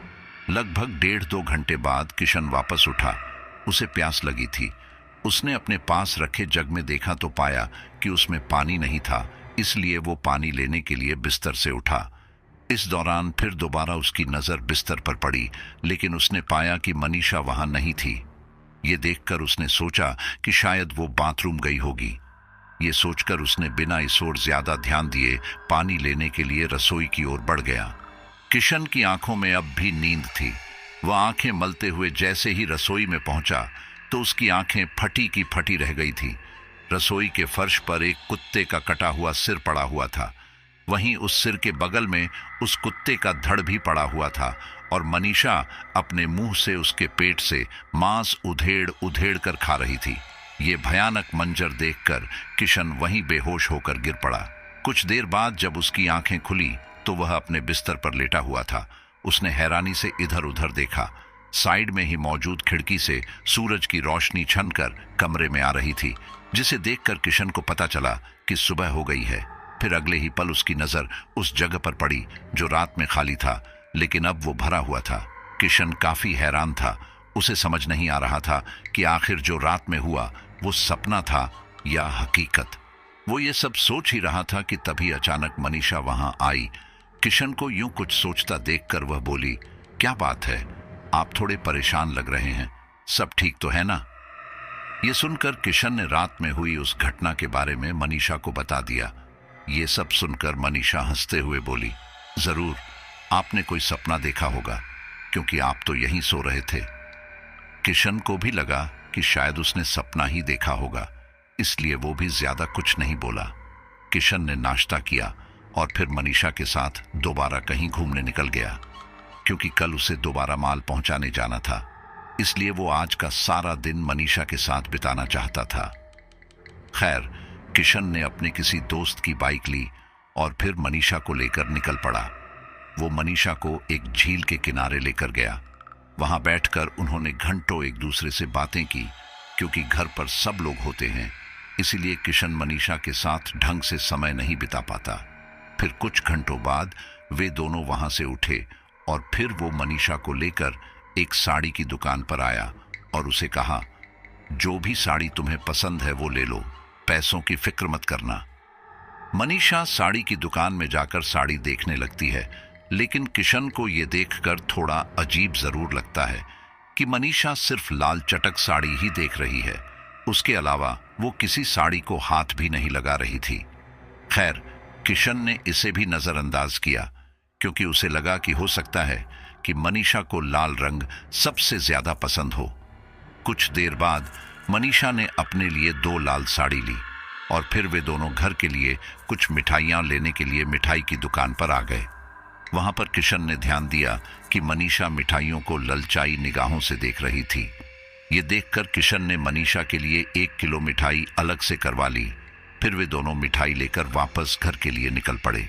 लगभग 1.5-2 घंटे बाद किशन वापस उठा। उसे प्यास लगी थी। उसने अपने पास रखे जग में देखा तो पाया कि उसमें पानी नहीं था, इसलिए वो पानी लेने के लिए बिस्तर से उठा। इस दौरान फिर दोबारा उसकी नजर बिस्तर पर पड़ी, लेकिन उसने पाया कि मनीषा वहां नहीं थी। ये देखकर उसने सोचा कि शायद वो बाथरूम गई होगी। ये सोचकर उसने बिना इस ओर ज्यादा ध्यान दिए पानी लेने के लिए रसोई की ओर बढ़ गया। किशन की आंखों में अब भी नींद थी। वह आंखें मलते हुए जैसे ही रसोई में पहुंचा तो उसकी आंखें फटी की फटी रह गई थी। रसोई के फर्श पर एक कुत्ते का कटा हुआ सिर पड़ा हुआ था। वहीं उस सिर के बगल में उस कुत्ते का धड़ भी पड़ा हुआ था और मनीषा अपने मुंह से उसके पेट से मांस उधेड़ उधेड़ कर खा रही थी। ये भयानक मंजर देखकर किशन वहीं बेहोश होकर गिर पड़ा। कुछ देर बाद जब उसकी आंखें खुली तो वह अपने बिस्तर पर लेटा हुआ था। उसने हैरानी से इधर उधर देखा। साइड में ही मौजूद खिड़की से सूरज की रोशनी छनकर कमरे में आ रही थी, जिसे देखकर किशन को पता चला कि सुबह हो गई है। फिर अगले ही पल उसकी नजर उस जगह पर पड़ी जो रात में खाली था, लेकिन अब वो भरा हुआ था। किशन काफी हैरान था। उसे समझ नहीं आ रहा था कि आखिर जो रात में हुआ वो सपना था या हकीकत। वो ये सब सोच ही रहा था कि तभी अचानक मनीषा वहां आई। किशन को यूं कुछ सोचता देखकर वह बोली, क्या बात है, आप थोड़े परेशान लग रहे हैं, सब ठीक तो है ना? ये सुनकर किशन ने रात में हुई उस घटना के बारे में मनीषा को बता दिया। ये सब सुनकर मनीषा हंसते हुए बोली, जरूर आपने कोई सपना देखा होगा, क्योंकि आप तो यहीं सो रहे थे। किशन को भी लगा कि शायद उसने सपना ही देखा होगा, इसलिए वो भी ज्यादा कुछ नहीं बोला। किशन ने नाश्ता किया और फिर मनीषा के साथ दोबारा कहीं घूमने निकल गया, क्योंकि कल उसे दोबारा माल पहुंचाने जाना था। इसलिए वो आज का सारा दिन मनीषा के साथ बिताना चाहता था। खैर, किशन ने अपने किसी दोस्त की बाइक ली और फिर मनीषा को लेकर निकल पड़ा। वो मनीषा को एक झील के किनारे लेकर गया। वहां बैठकर उन्होंने घंटों एक दूसरे से बातें की। क्योंकि घर पर सब लोग होते हैं, इसीलिए किशन मनीषा के साथ ढंग से समय नहीं बिता पाता। फिर कुछ घंटों बाद वे दोनों वहां से उठे और फिर वो मनीषा को लेकर एक साड़ी की दुकान पर आया और उसे कहा, जो भी साड़ी तुम्हें पसंद है वो ले लो, पैसों की फिक्र मत करना। मनीषा साड़ी की दुकान में जाकर साड़ी देखने लगती है, लेकिन किशन को ये देखकर थोड़ा अजीब जरूर लगता है कि मनीषा सिर्फ लाल चटक साड़ी ही देख रही है। उसके अलावा वो किसी साड़ी को हाथ भी नहीं लगा रही थी। खैर, किशन ने इसे भी नजरअंदाज किया, क्योंकि उसे लगा कि हो सकता है कि मनीषा को लाल रंग सबसे ज्यादा पसंद हो। कुछ देर बाद मनीषा ने अपने लिए 2 लाल साड़ी ली और फिर वे दोनों घर के लिए कुछ मिठाइयां लेने के लिए मिठाई की दुकान पर आ गए। वहां पर किशन ने ध्यान दिया कि मनीषा मिठाइयों को ललचाई निगाहों से देख रही थी। ये देखकर किशन ने मनीषा के लिए 1 किलो मिठाई अलग से करवा ली। फिर वे दोनों मिठाई लेकर वापस घर के लिए निकल पड़े।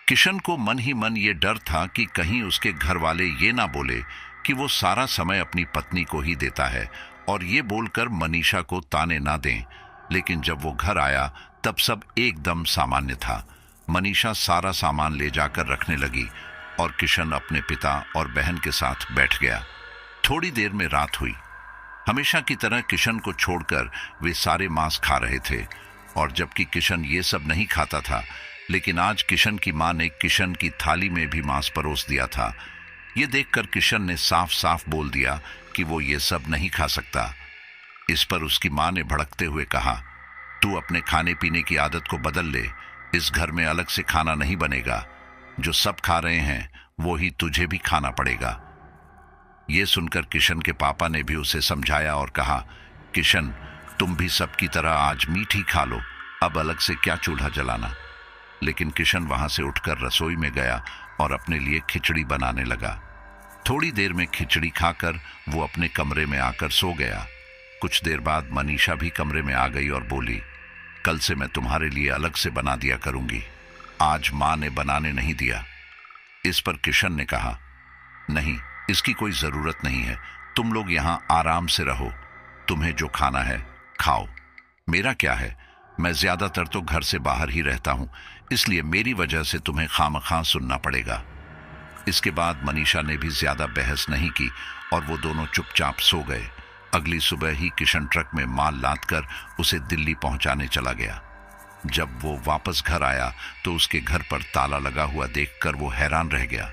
किशन को मन ही मन ये डर था कि कहीं उसके घर वाले ये ना बोले कि वो सारा समय अपनी पत्नी को ही देता है और ये बोलकर मनीषा को ताने ना दें। लेकिन जब वो घर आया तब सब एकदम सामान्य था। मनीषा सारा सामान ले जाकर रखने लगी और किशन अपने पिता और बहन के साथ बैठ गया। थोड़ी देर में रात हुई। हमेशा की तरह किशन को छोड़कर वे सारे मांस खा रहे थे, और जबकि किशन ये सब नहीं खाता था, लेकिन आज किशन की मां ने किशन की थाली में भी मांस परोस दिया था। ये देखकर किशन ने साफ साफ बोल दिया कि वो ये सब नहीं खा सकता। इस पर उसकी मां ने भड़कते हुए कहा, तू अपने खाने पीने की आदत को बदल ले, इस घर में अलग से खाना नहीं बनेगा, जो सब खा रहे हैं वो ही तुझे भी खाना पड़ेगा। ये सुनकर किशन के पापा ने भी उसे समझाया और कहा, किशन, तुम भी सबकी तरह आज मीठी खा लो, अब अलग से क्या चूल्हा जलाना। लेकिन किशन वहां से उठकर रसोई में गया और अपने लिए खिचड़ी बनाने लगा। थोड़ी देर में खिचड़ी खाकर वो अपने कमरे में आकर सो गया। कुछ देर बाद मनीषा भी कमरे में आ गई और बोली, कल से मैं तुम्हारे लिए अलग से बना दिया करूंगी, आज मां ने बनाने नहीं दिया। इस पर किशन ने कहा, नहीं, इसकी कोई जरूरत नहीं है, तुम लोग यहाँ आराम से रहो, तुम्हें जो खाना है खाओ। मेरा क्या है, मैं ज्यादातर तो घर से बाहर ही रहता हूँ, इसलिए मेरी वजह से तुम्हें खामखां सुनना पड़ेगा। इसके बाद मनीषा ने भी ज्यादा बहस नहीं की और वो दोनों चुपचाप सो गए। अगली सुबह ही किशन ट्रक में माल लादकर उसे दिल्ली पहुंचाने चला गया। जब वो वापस घर आया तो उसके घर पर ताला लगा हुआ देखकर वो हैरान रह गया।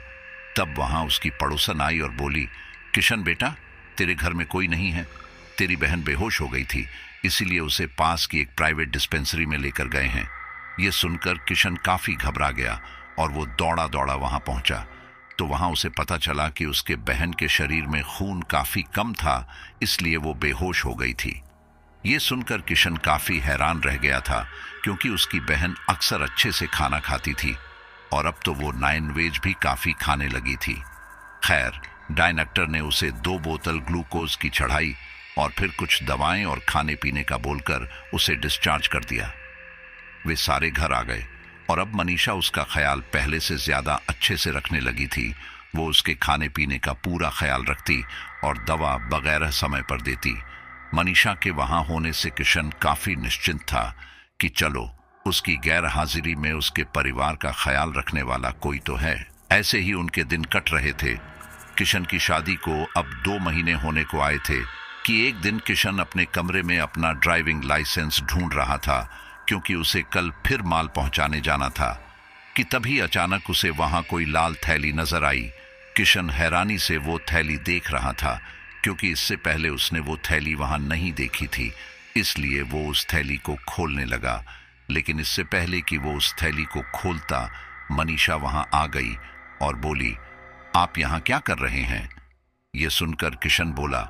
तब वहां उसकी पड़ोसन आई और बोली, किशन बेटा, तेरे घर में कोई नहीं है। तेरी बहन बेहोश हो गई थी, इसीलिए उसे पास की एक प्राइवेट डिस्पेंसरी में लेकर गए हैं। ये सुनकर किशन काफी घबरा गया और वो दौड़ा दौड़ा वहां पहुंचा तो वहां उसे पता चला कि उसके बहन के शरीर में खून काफी कम था, इसलिए वो बेहोश हो गई थी। ये सुनकर किशन काफी हैरान रह गया था, क्योंकि उसकी बहन अक्सर अच्छे से खाना खाती थी और अब तो वो नॉन वेज भी काफी खाने लगी थी। खैर, डायनेक्टर ने उसे 2 बोतल ग्लूकोज की चढ़ाई और फिर कुछ दवाएं और खाने पीने का बोलकर उसे डिस्चार्ज कर दिया। वे सारे घर आ गए और अब मनीषा उसका ख्याल पहले से ज्यादा अच्छे से रखने लगी थी। वो उसके खाने पीने का पूरा ख्याल रखती और दवा वगैरह समय पर देती। मनीषा के वहां होने से किशन काफी निश्चिंत था कि चलो, उसकी गैर हाजिरी में उसके परिवार का ख्याल रखने वाला कोई तो है। ऐसे ही उनके दिन कट रहे थे। किशन की शादी को अब 2 महीने होने को आए थे कि एक दिन किशन अपने कमरे में अपना ड्राइविंग लाइसेंस ढूंढ रहा था, क्योंकि उसे कल फिर माल पहुंचाने जाना था कि तभी अचानक उसे वहां कोई लाल थैली नजर आई। किशन हैरानी से वो थैली देख रहा था, क्योंकि इससे पहले उसने वो थैली वहां नहीं देखी थी, इसलिए वो उस थैली को खोलने लगा। लेकिन इससे पहले कि वो उस थैली को खोलता, मनीषा वहां आ गई और बोली, आप यहां क्या कर रहे हैं? ये सुनकर किशन बोला,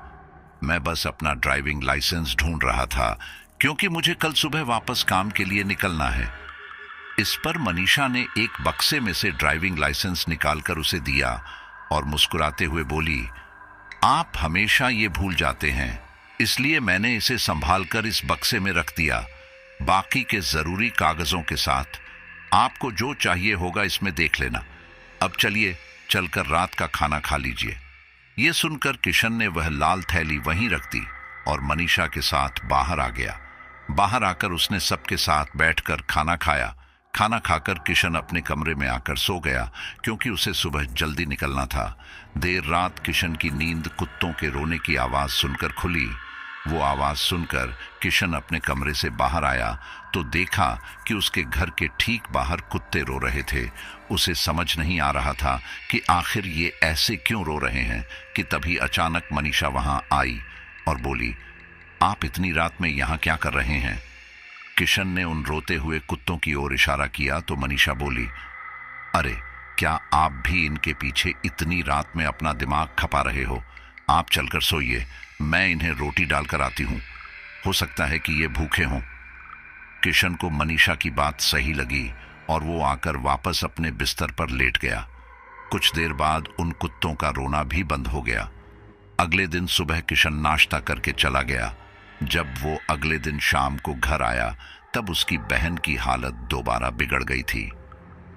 मैं बस अपना ड्राइविंग लाइसेंस ढूंढ रहा था, क्योंकि मुझे कल सुबह वापस काम के लिए निकलना है। इस पर मनीषा ने एक बक्से में से ड्राइविंग लाइसेंस निकालकर उसे दिया और मुस्कुराते हुए बोली, आप हमेशा ये भूल जाते हैं, इसलिए मैंने इसे संभालकर इस बक्से में रख दिया, बाकी के जरूरी कागजों के साथ। आपको जो चाहिए होगा इसमें देख लेना। अब चलिए, चलकर रात का खाना खा लीजिए। ये सुनकर किशन ने वह लाल थैली वहीं रख दी और मनीषा के साथ बाहर आ गया। बाहर आकर उसने सबके साथ बैठकर खाना खाया। खाना खाकर किशन अपने कमरे में आकर सो गया, क्योंकि उसे सुबह जल्दी निकलना था। देर रात किशन की नींद कुत्तों के रोने की आवाज सुनकर खुली। वो आवाज सुनकर किशन अपने कमरे से बाहर आया तो देखा कि उसके घर के ठीक बाहर कुत्ते रो रहे थे। उसे समझ नहीं आ रहा था कि आखिर ये ऐसे क्यों रो रहे हैं कि तभी अचानक मनीषा वहां आई और बोली, आप इतनी रात में यहां क्या कर रहे हैं? किशन ने उन रोते हुए कुत्तों की ओर इशारा किया तो मनीषा बोली, अरे, क्या आप भी इनके पीछे इतनी रात में अपना दिमाग खपा रहे हो? आप चलकर सोइए, मैं इन्हें रोटी डालकर आती हूं, हो सकता है कि ये भूखे हों। किशन को मनीषा की बात सही लगी और वो आकर वापस अपने बिस्तर पर लेट गया। कुछ देर बाद उन कुत्तों का रोना भी बंद हो गया। अगले दिन सुबह किशन नाश्ता करके चला गया। जब वो अगले दिन शाम को घर आया तब उसकी बहन की हालत दोबारा बिगड़ गई थी।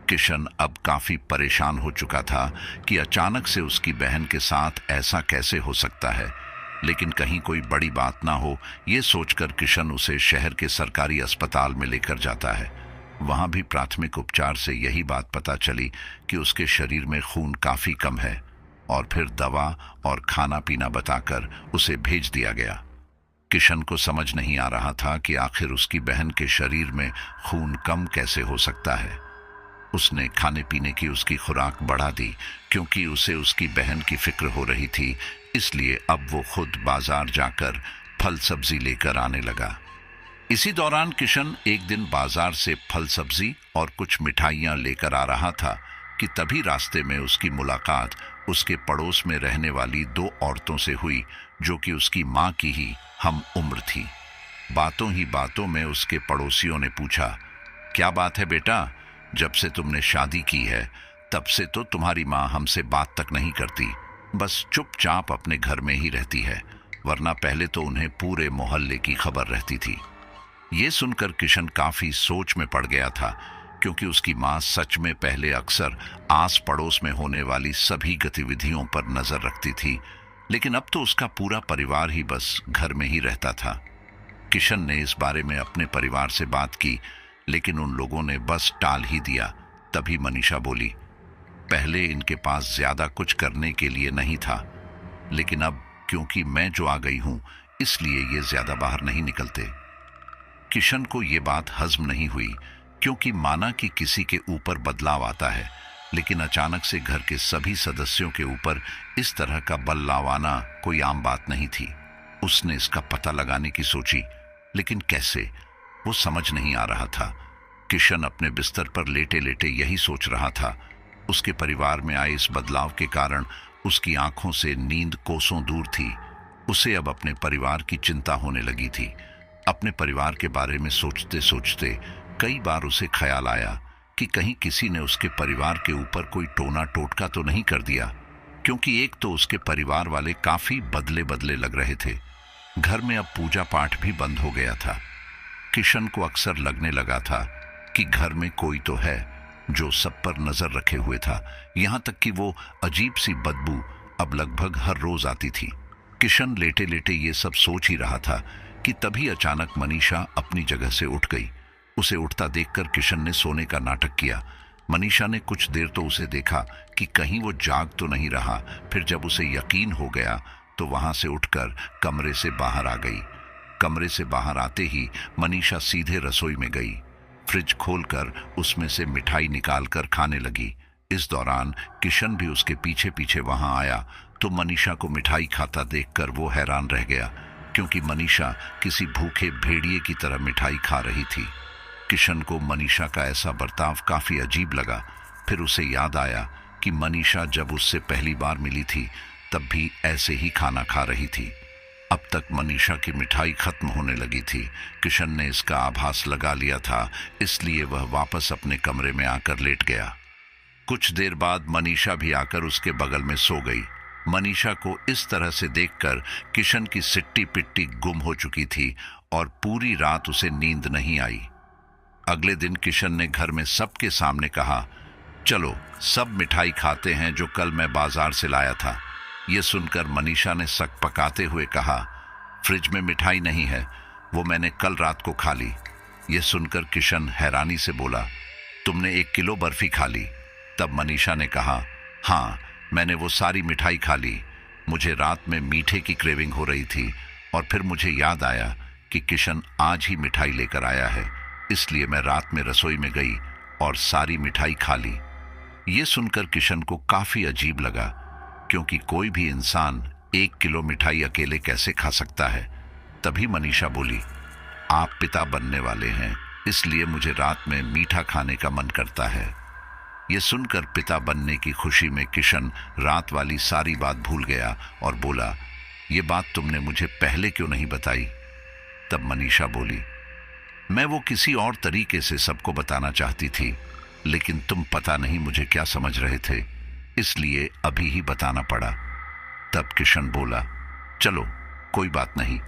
किशन अब काफी परेशान हो चुका था कि अचानक से उसकी बहन के साथ ऐसा कैसे हो सकता है, लेकिन कहीं कोई बड़ी बात ना हो, ये सोचकर किशन उसे शहर के सरकारी अस्पताल में लेकर जाता है। वहां भी प्राथमिक उपचार से यही बात पता चली कि उसके शरीर में खून काफी कम है और फिर दवा और खाना पीना बताकर उसे भेज दिया गया। किशन को समझ नहीं आ रहा था कि आखिर उसकी बहन के शरीर में खून कम कैसे हो सकता है। उसने खाने पीने की उसकी खुराक बढ़ा दी, क्योंकि उसे उसकी बहन की फिक्र हो रही थी, इसलिए अब वो खुद बाजार जाकर फल सब्जी लेकर आने लगा। इसी दौरान किशन एक दिन बाजार से फल सब्जी और कुछ मिठाइयां लेकर आ रहा था कि तभी रास्ते में उसकी मुलाकात उसके पड़ोस में रहने वाली 2 औरतों से हुई, जो कि उसकी माँ की ही हम उम्र थी। बातों ही बातों में उसके पड़ोसियों ने पूछा, क्या बात है बेटा, जब से तुमने शादी की है तब से तो तुम्हारी माँ हमसे बात तक नहीं करती, बस चुपचाप अपने घर में ही रहती है, वरना पहले तो उन्हें पूरे मोहल्ले की खबर रहती थी। ये सुनकर किशन काफी सोच में पड़ गया था, क्योंकि उसकी माँ सच में पहले अक्सर आस पड़ोस में होने वाली सभी गतिविधियों पर नजर रखती थी। लेकिन अब तो उसका पूरा परिवार ही बस घर में ही रहता था। किशन ने इस बारे में अपने परिवार से बात की, लेकिन उन लोगों ने बस टाल ही दिया। तभी मनीषा बोली, पहले इनके पास ज्यादा कुछ करने के लिए नहीं था, लेकिन अब क्योंकि मैं जो आ गई हूं, इसलिए ये ज्यादा बाहर नहीं निकलते। किशन को ये बात हजम नहीं हुई, क्योंकि माना कि किसी के ऊपर बदलाव आता है, लेकिन अचानक से घर के सभी सदस्यों के ऊपर इस तरह का बदलाव आना कोई आम बात नहीं थी। उसने इसका पता लगाने की सोची, लेकिन कैसे, वो समझ नहीं आ रहा था। किशन अपने बिस्तर पर लेटे लेटे यही सोच रहा था। उसके परिवार में आए इस बदलाव के कारण उसकी आंखों से नींद कोसों दूर थी। उसे अब अपने परिवार की चिंता होने लगी थी। अपने परिवार के बारे में सोचते सोचते कई बार उसे ख्याल आया कि कहीं किसी ने उसके परिवार के ऊपर कोई टोना टोटका तो नहीं कर दिया, क्योंकि एक तो उसके परिवार वाले काफी बदले बदले लग रहे थे। घर में अब पूजा पाठ भी बंद हो गया था। किशन को अक्सर लगने लगा था कि घर में कोई तो है जो सब पर नजर रखे हुए था। यहां तक कि वो अजीब सी बदबू अब लगभग हर रोज आती थी। किशन लेटे लेटे ये सब सोच ही रहा था कि तभी अचानक मनीषा अपनी जगह से उठ गई। उसे उठता देखकर किशन ने सोने का नाटक किया। मनीषा ने कुछ देर तो उसे देखा कि कहीं वो जाग तो नहीं रहा। फिर जब उसे यकीन हो गया तो वहां से उठकर कमरे से बाहर आ गई। कमरे से बाहर आते ही मनीषा सीधे रसोई में गई। फ्रिज खोलकर उसमें से मिठाई निकालकर खाने लगी। इस दौरान किशन भी उसके पीछे पीछे वहां आया, तो मनीषा को मिठाई खाता देखकर वो हैरान रह गया, क्योंकि मनीषा किसी भूखे भेड़िए की तरह मिठाई खा रही थी। किशन को मनीषा का ऐसा बर्ताव काफी अजीब लगा। फिर उसे याद आया कि मनीषा जब उससे पहली बार मिली थी तब भी ऐसे ही खाना खा रही थी। अब तक मनीषा की मिठाई खत्म होने लगी थी। किशन ने इसका आभास लगा लिया था, इसलिए वह वापस अपने कमरे में आकर लेट गया। कुछ देर बाद मनीषा भी आकर उसके बगल में सो गई। मनीषा को इस तरह से देखकर किशन की सिट्टी पिट्टी गुम हो चुकी थी और पूरी रात उसे नींद नहीं आई। अगले दिन किशन ने घर में सबके सामने कहा, चलो सब मिठाई खाते हैं जो कल मैं बाजार से लाया था। ये सुनकर मनीषा ने सक पकाते हुए कहा, फ्रिज में मिठाई नहीं है, वो मैंने कल रात को खा ली। ये सुनकर किशन हैरानी से बोला, तुमने 1 किलो बर्फी खा ली? तब मनीषा ने कहा, हाँ, मैंने वो सारी मिठाई खा ली। मुझे रात में मीठे की क्रेविंग हो रही थी और फिर मुझे याद आया कि किशन आज ही मिठाई लेकर आया है, इसलिए मैं रात में रसोई में गई और सारी मिठाई खा ली। ये सुनकर किशन को काफी अजीब लगा, क्योंकि कोई भी इंसान 1 किलो मिठाई अकेले कैसे खा सकता है। तभी मनीषा बोली, आप पिता बनने वाले हैं, इसलिए मुझे रात में मीठा खाने का मन करता है। ये सुनकर पिता बनने की खुशी में किशन रात वाली सारी बात भूल गया और बोला, ये बात तुमने मुझे पहले क्यों नहीं बताई? तब मनीषा बोली, मैं वो किसी और तरीके से सबको बताना चाहती थी, लेकिन तुम पता नहीं मुझे क्या समझ रहे थे, इसलिए अभी ही बताना पड़ा। तब किशन बोला, चलो कोई बात नहीं,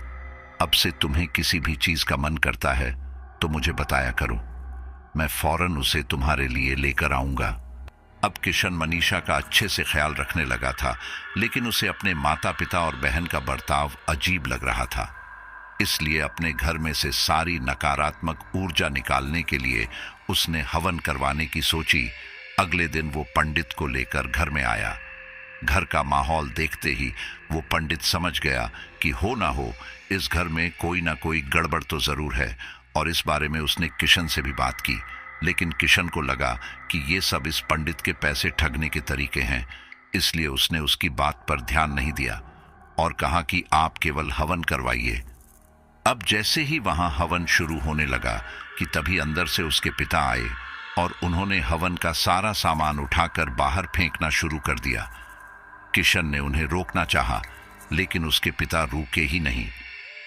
अब से तुम्हें किसी भी चीज का मन करता है तो मुझे बताया करो, मैं फौरन उसे तुम्हारे लिए लेकर आऊंगा। अब किशन मनीषा का अच्छे से ख्याल रखने लगा था, लेकिन उसे अपने माता पिता और बहन का बर्ताव अजीब लग रहा था। इसलिए अपने घर में से सारी नकारात्मक ऊर्जा निकालने के लिए उसने हवन करवाने की सोची। अगले दिन वो पंडित को लेकर घर में आया। घर का माहौल देखते ही वो पंडित समझ गया कि हो ना हो इस घर में कोई ना कोई गड़बड़ तो जरूर है, और इस बारे में उसने किशन से भी बात की। लेकिन किशन को लगा कि ये सब इस पंडित के पैसे ठगने के तरीके हैं, इसलिए उसने उसकी बात पर ध्यान नहीं दिया और कहा कि आप केवल हवन करवाइए। अब जैसे ही वहां हवन शुरू होने लगा कि तभी अंदर से उसके पिता आए और उन्होंने हवन का सारा सामान उठाकर बाहर फेंकना शुरू कर दिया। किशन ने उन्हें रोकना चाहा, लेकिन उसके पिता रुके ही नहीं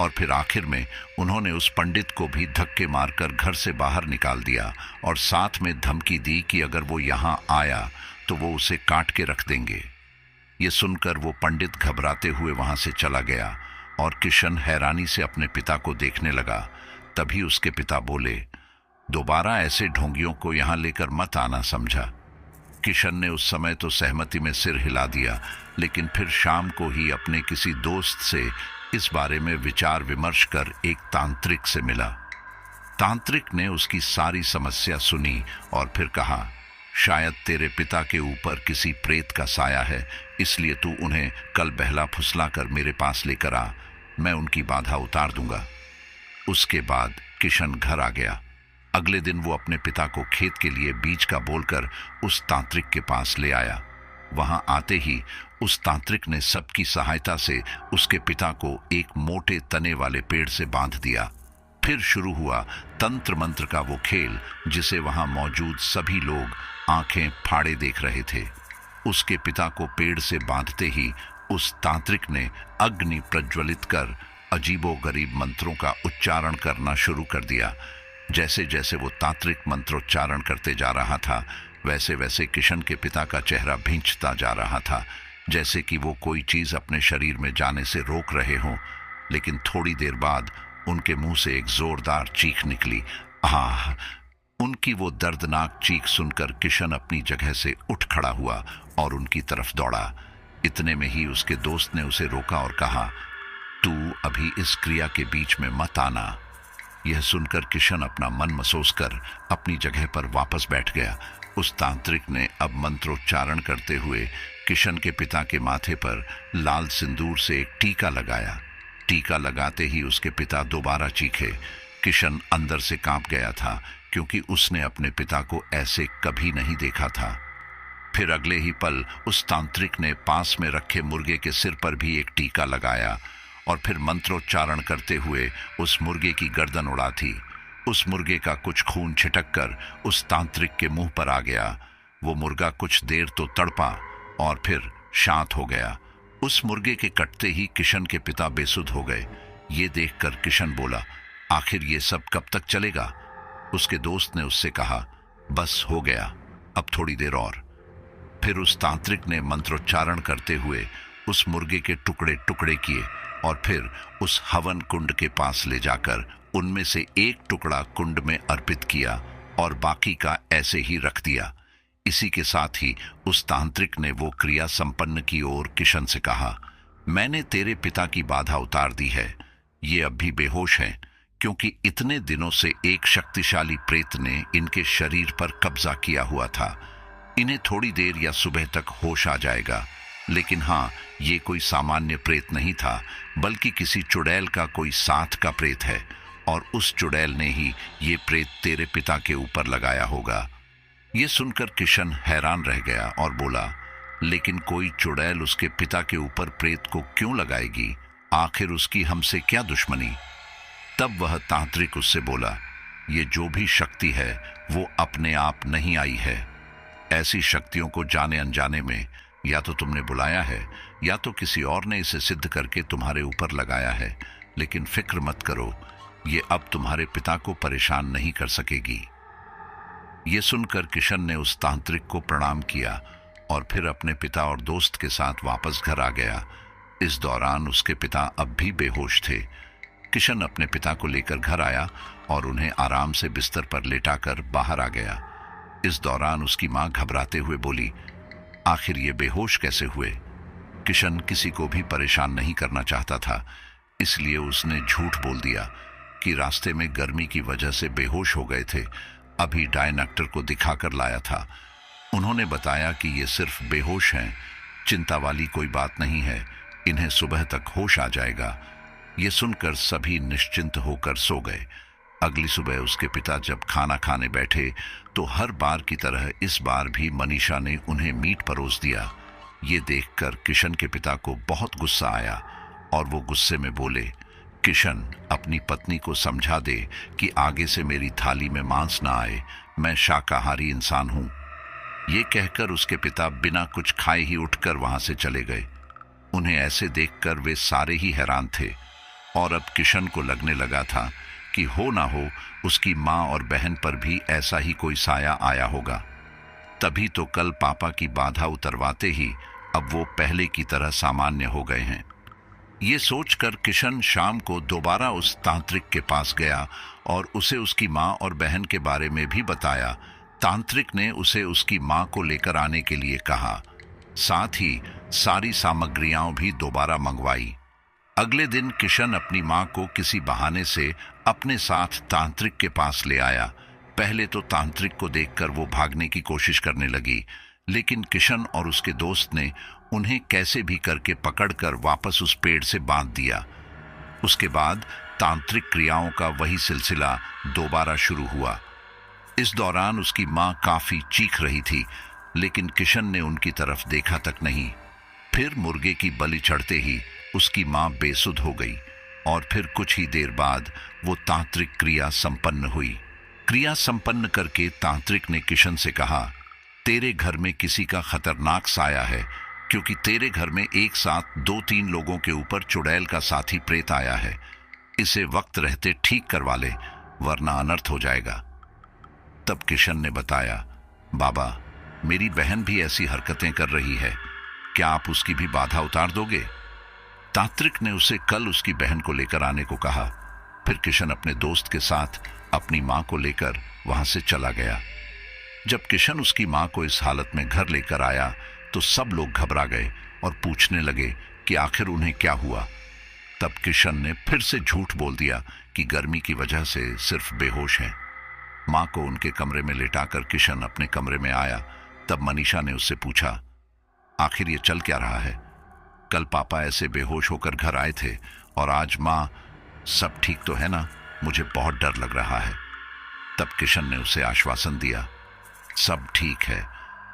और फिर आखिर में उन्होंने उस पंडित को भी धक्के मारकर घर से बाहर निकाल दिया और साथ में धमकी दी कि अगर वो यहाँ आया तो वो उसे काट के रख देंगे। ये सुनकर वो पंडित घबराते हुए वहां से चला गया और किशन हैरानी से अपने पिता को देखने लगा। तभी उसके पिता बोले, दोबारा ऐसे ढोंगियों को यहाँ लेकर मत आना, समझा? किशन ने उस समय तो सहमति में सिर हिला दिया, लेकिन फिर शाम को ही अपने किसी दोस्त से इस बारे में विचार विमर्श कर एक तांत्रिक से मिला। तांत्रिक ने उसकी सारी समस्या सुनी और फिर कहा, शायद तेरे पिता के ऊपर किसी प्रेत का साया है, इसलिए तू उन्हें कल बहला फुसला कर मेरे पास लेकर आ, मैं उनकी बाधा उतार दूंगा। उसके बाद किशन घर आ गया। अगले दिन वो अपने पिता को खेत के लिए बीज का बोलकर उस तांत्रिक के पास ले आया। वहां आते ही उस तांत्रिक ने सबकी सहायता से उसके पिता को एक मोटे तने वाले पेड़ से बांध दिया। फिर शुरू हुआ तंत्र मंत्र का वो खेल जिसे वहां मौजूद सभी लोग आंखें फाड़े देख रहे थे। उसके पिता को पेड़ से बांधते ही उस तांत्रिक ने अग्नि प्रज्वलित कर अजीबोगरीब मंत्रों का उच्चारण करना शुरू कर दिया। जैसे जैसे वो तांत्रिक मंत्रोच्चारण करते जा रहा था, वैसे वैसे किशन के पिता का चेहरा भींचता जा रहा था, जैसे कि वो कोई चीज अपने शरीर में जाने से रोक रहे हों। लेकिन थोड़ी देर बाद उनके मुंह से एक जोरदार चीख निकली। आह! उनकी वो दर्दनाक चीख सुनकर किशन अपनी जगह से उठ खड़ा हुआ और उनकी तरफ दौड़ा। इतने में ही उसके दोस्त ने उसे रोका और कहा, तू अभी इस क्रिया के बीच में मत आना। यह सुनकर किशन अपना मन मसोस कर अपनी जगह पर वापस बैठ गया। उस तांत्रिक ने अब मंत्रोच्चारण करते हुए किशन के पिता के माथे पर लाल सिंदूर से एक टीका लगाया। टीका लगाते ही उसके पिता दोबारा चीखे। किशन अंदर से कांप गया था, क्योंकि उसने अपने पिता को ऐसे कभी नहीं देखा था। फिर अगले ही पल उस तांत्रिक ने पास में रखे मुर्गे के सिर पर भी एक टीका लगाया और फिर मंत्रोच्चारण करते हुए उस मुर्गे की गर्दन उड़ा दी। उस मुर्गे का कुछ खून छिटक कर उस तांत्रिक के मुंह पर आ गया। वो मुर्गा कुछ देर तो तड़पा और फिर शांत हो गया। उस मुर्गे के कटते ही किशन के पिता बेसुध हो गए। ये देखकर किशन बोला, आखिर ये सब कब तक चलेगा? उसके दोस्त ने उससे कहा, बस हो गया, अब थोड़ी देर और। फिर उस तांत्रिक ने मंत्रोच्चारण करते हुए उस मुर्गे के टुकड़े टुकड़े किए और फिर उस हवन कुंड के पास ले जाकर उनमें से एक टुकड़ा कुंड में अर्पित किया और बाकी का ऐसे ही रख दिया। इसी के साथ ही उस तांत्रिक ने वो क्रिया संपन्न की और किशन से कहा, मैंने तेरे पिता की बाधा उतार दी है। ये अब भी बेहोश हैं, क्योंकि इतने दिनों से एक शक्तिशाली प्रेत ने इनके शरीर पर कब्जा किया हुआ था। इन्हें थोड़ी देर या सुबह तक होश आ जाएगा। लेकिन हाँ, ये कोई सामान्य प्रेत नहीं था, बल्कि किसी चुड़ैल का कोई साथ का प्रेत है, और उस चुड़ैल ने ही ये प्रेत तेरे पिता के ऊपर लगाया होगा। ये सुनकर किशन हैरान रह गया और बोला, लेकिन कोई चुड़ैल उसके पिता के ऊपर प्रेत को क्यों लगाएगी? आखिर उसकी हमसे क्या दुश्मनी? तब वह तांत्रिक उससे बोला, ये जो भी शक्ति है वो अपने आप नहीं आई है। ऐसी शक्तियों को जाने अनजाने में या तो तुमने बुलाया है या तो किसी और ने इसे सिद्ध करके तुम्हारे ऊपर लगाया है। लेकिन फिक्र मत करो, ये अब तुम्हारे पिता को परेशान नहीं कर सकेगी। ये सुनकर किशन ने उस तांत्रिक को प्रणाम किया और फिर अपने पिता और दोस्त के साथ वापस घर आ गया। इस दौरान उसके पिता अब भी बेहोश थे। किशन अपने पिता को लेकर घर आया और उन्हें आराम से बिस्तर पर लेटाकर बाहर आ गया। इस दौरान उसकी मां घबराते हुए बोली, आखिर ये बेहोश कैसे हुए? किशन किसी को भी परेशान नहीं करना चाहता था, इसलिए उसने झूठ बोल दिया कि रास्ते में गर्मी की वजह से बेहोश हो गए थे। अभी डायनेक्टर को दिखाकर लाया था। उन्होंने बताया कि ये सिर्फ बेहोश हैं, चिंता वाली कोई बात नहीं है, इन्हें सुबह तक होश आ जाएगा। ये सुनकर सभी निश्चिंत होकर सो गए। अगली सुबह उसके पिता जब खाना खाने बैठे तो हर बार की तरह इस बार भी मनीषा ने उन्हें मीट परोस दिया। ये देखकर किशन के पिता को बहुत गुस्सा आया और वो गुस्से में बोले, किशन, अपनी पत्नी को समझा दे कि आगे से मेरी थाली में मांस ना आए, मैं शाकाहारी इंसान हूं। ये कहकर उसके पिता बिना कुछ खाए ही उठकर वहां से चले गए। उन्हें ऐसे देखकर वे सारे ही हैरान थे और अब किशन को लगने लगा था कि हो ना हो उसकी माँ और बहन पर भी ऐसा ही कोई साया आया होगा। तभी तो कल पापा की बाधा उतरवाते ही अब वो पहले की तरह सामान्य हो गए हैं। ये सोचकर किशन शाम को दोबारा उस तांत्रिक के पास गया और उसे उसकी माँ और बहन के बारे में भी बताया, तांत्रिक ने उसे उसकी मां को लेकर आने के लिए कहा, साथ ही सारी सामग्रियां भी दोबारा मंगवाई। अगले दिन किशन अपनी मां को किसी बहाने से अपने साथ तांत्रिक के पास ले आया। पहले तो तांत्रिक को देखकर वो भागने की कोशिश करने लगी, लेकिन किशन और उसके दोस्त ने उन्हें कैसे भी करके पकड़कर वापस उस पेड़ से बांध दिया। उसके बाद तांत्रिक क्रियाओं का वही सिलसिला दोबारा शुरू हुआ। इस दौरान उसकी मां काफी चीख रही थी, लेकिन किशन ने उनकी तरफ देखा तक नहीं। फिर मुर्गे की बलि चढ़ते ही उसकी मां बेसुध हो गई और फिर कुछ ही देर बाद वो तांत्रिक क्रिया संपन्न हुई। क्रिया संपन्न करके तांत्रिक ने किशन से कहा, तेरे घर में किसी का खतरनाक साया है, क्योंकि तेरे घर में एक साथ 2-3 लोगों के ऊपर चुड़ैल का साथी प्रेत आया है। इसे वक्त रहते ठीक करवा ले, वरना अनर्थ हो जाएगा। तब किशन ने बताया, बाबा, मेरी बहन भी ऐसी हरकतें कर रही है, क्या आप उसकी भी बाधा उतार दोगे? तांत्रिक ने उसे कल उसकी बहन को लेकर आने को कहा। फिर किशन अपने दोस्त के साथ अपनी मां को लेकर वहां से चला गया। जब किशन उसकी मां को इस हालत में घर लेकर आया तो सब लोग घबरा गए और पूछने लगे कि आखिर उन्हें क्या हुआ। तब किशन ने फिर से झूठ बोल दिया कि गर्मी की वजह से सिर्फ बेहोश है। मां को उनके कमरे में लेटाकर किशन अपने कमरे में आया। तब मनीषा ने उससे पूछा, आखिर ये चल क्या रहा है? कल पापा ऐसे बेहोश होकर घर आए थे और आज मां, सब ठीक तो है ना? मुझे बहुत डर लग रहा है। तब किशन ने उसे आश्वासन दिया, सब ठीक है,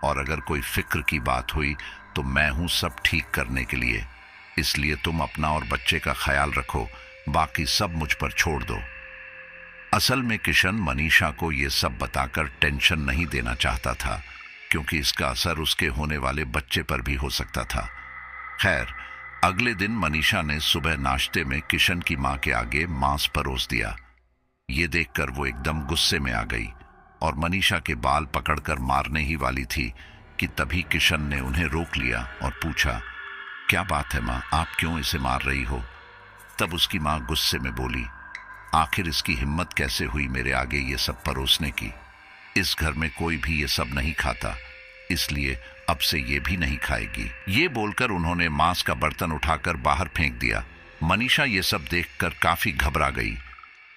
और अगर कोई फिक्र की बात हुई तो मैं हूं सब ठीक करने के लिए। इसलिए तुम अपना और बच्चे का ख्याल रखो, बाकी सब मुझ पर छोड़ दो। असल में किशन मनीषा को ये सब बताकर टेंशन नहीं देना चाहता था, क्योंकि इसका असर उसके होने वाले बच्चे पर भी हो सकता था। खैर, अगले दिन मनीषा ने सुबह नाश्ते में किशन की मां के आगे मांस परोस दिया। ये देखकर वो एकदम गुस्से में आ गई और मनीषा के बाल पकड़कर मारने ही वाली थी कि तभी किशन ने उन्हें रोक लिया और पूछा, क्या बात है मां, आप क्यों इसे मार रही हो? तब उसकी मां गुस्से में बोली, आखिर इसकी हिम्मत कैसे हुई मेरे आगे ये सब परोसने की? इस घर में कोई भी ये सब नहीं खाता, इसलिए अब से ये भी नहीं खाएगी। ये बोलकर उन्होंने मांस का बर्तन उठाकर बाहर फेंक दिया। मनीषा ये सब देखकर काफी घबरा गई।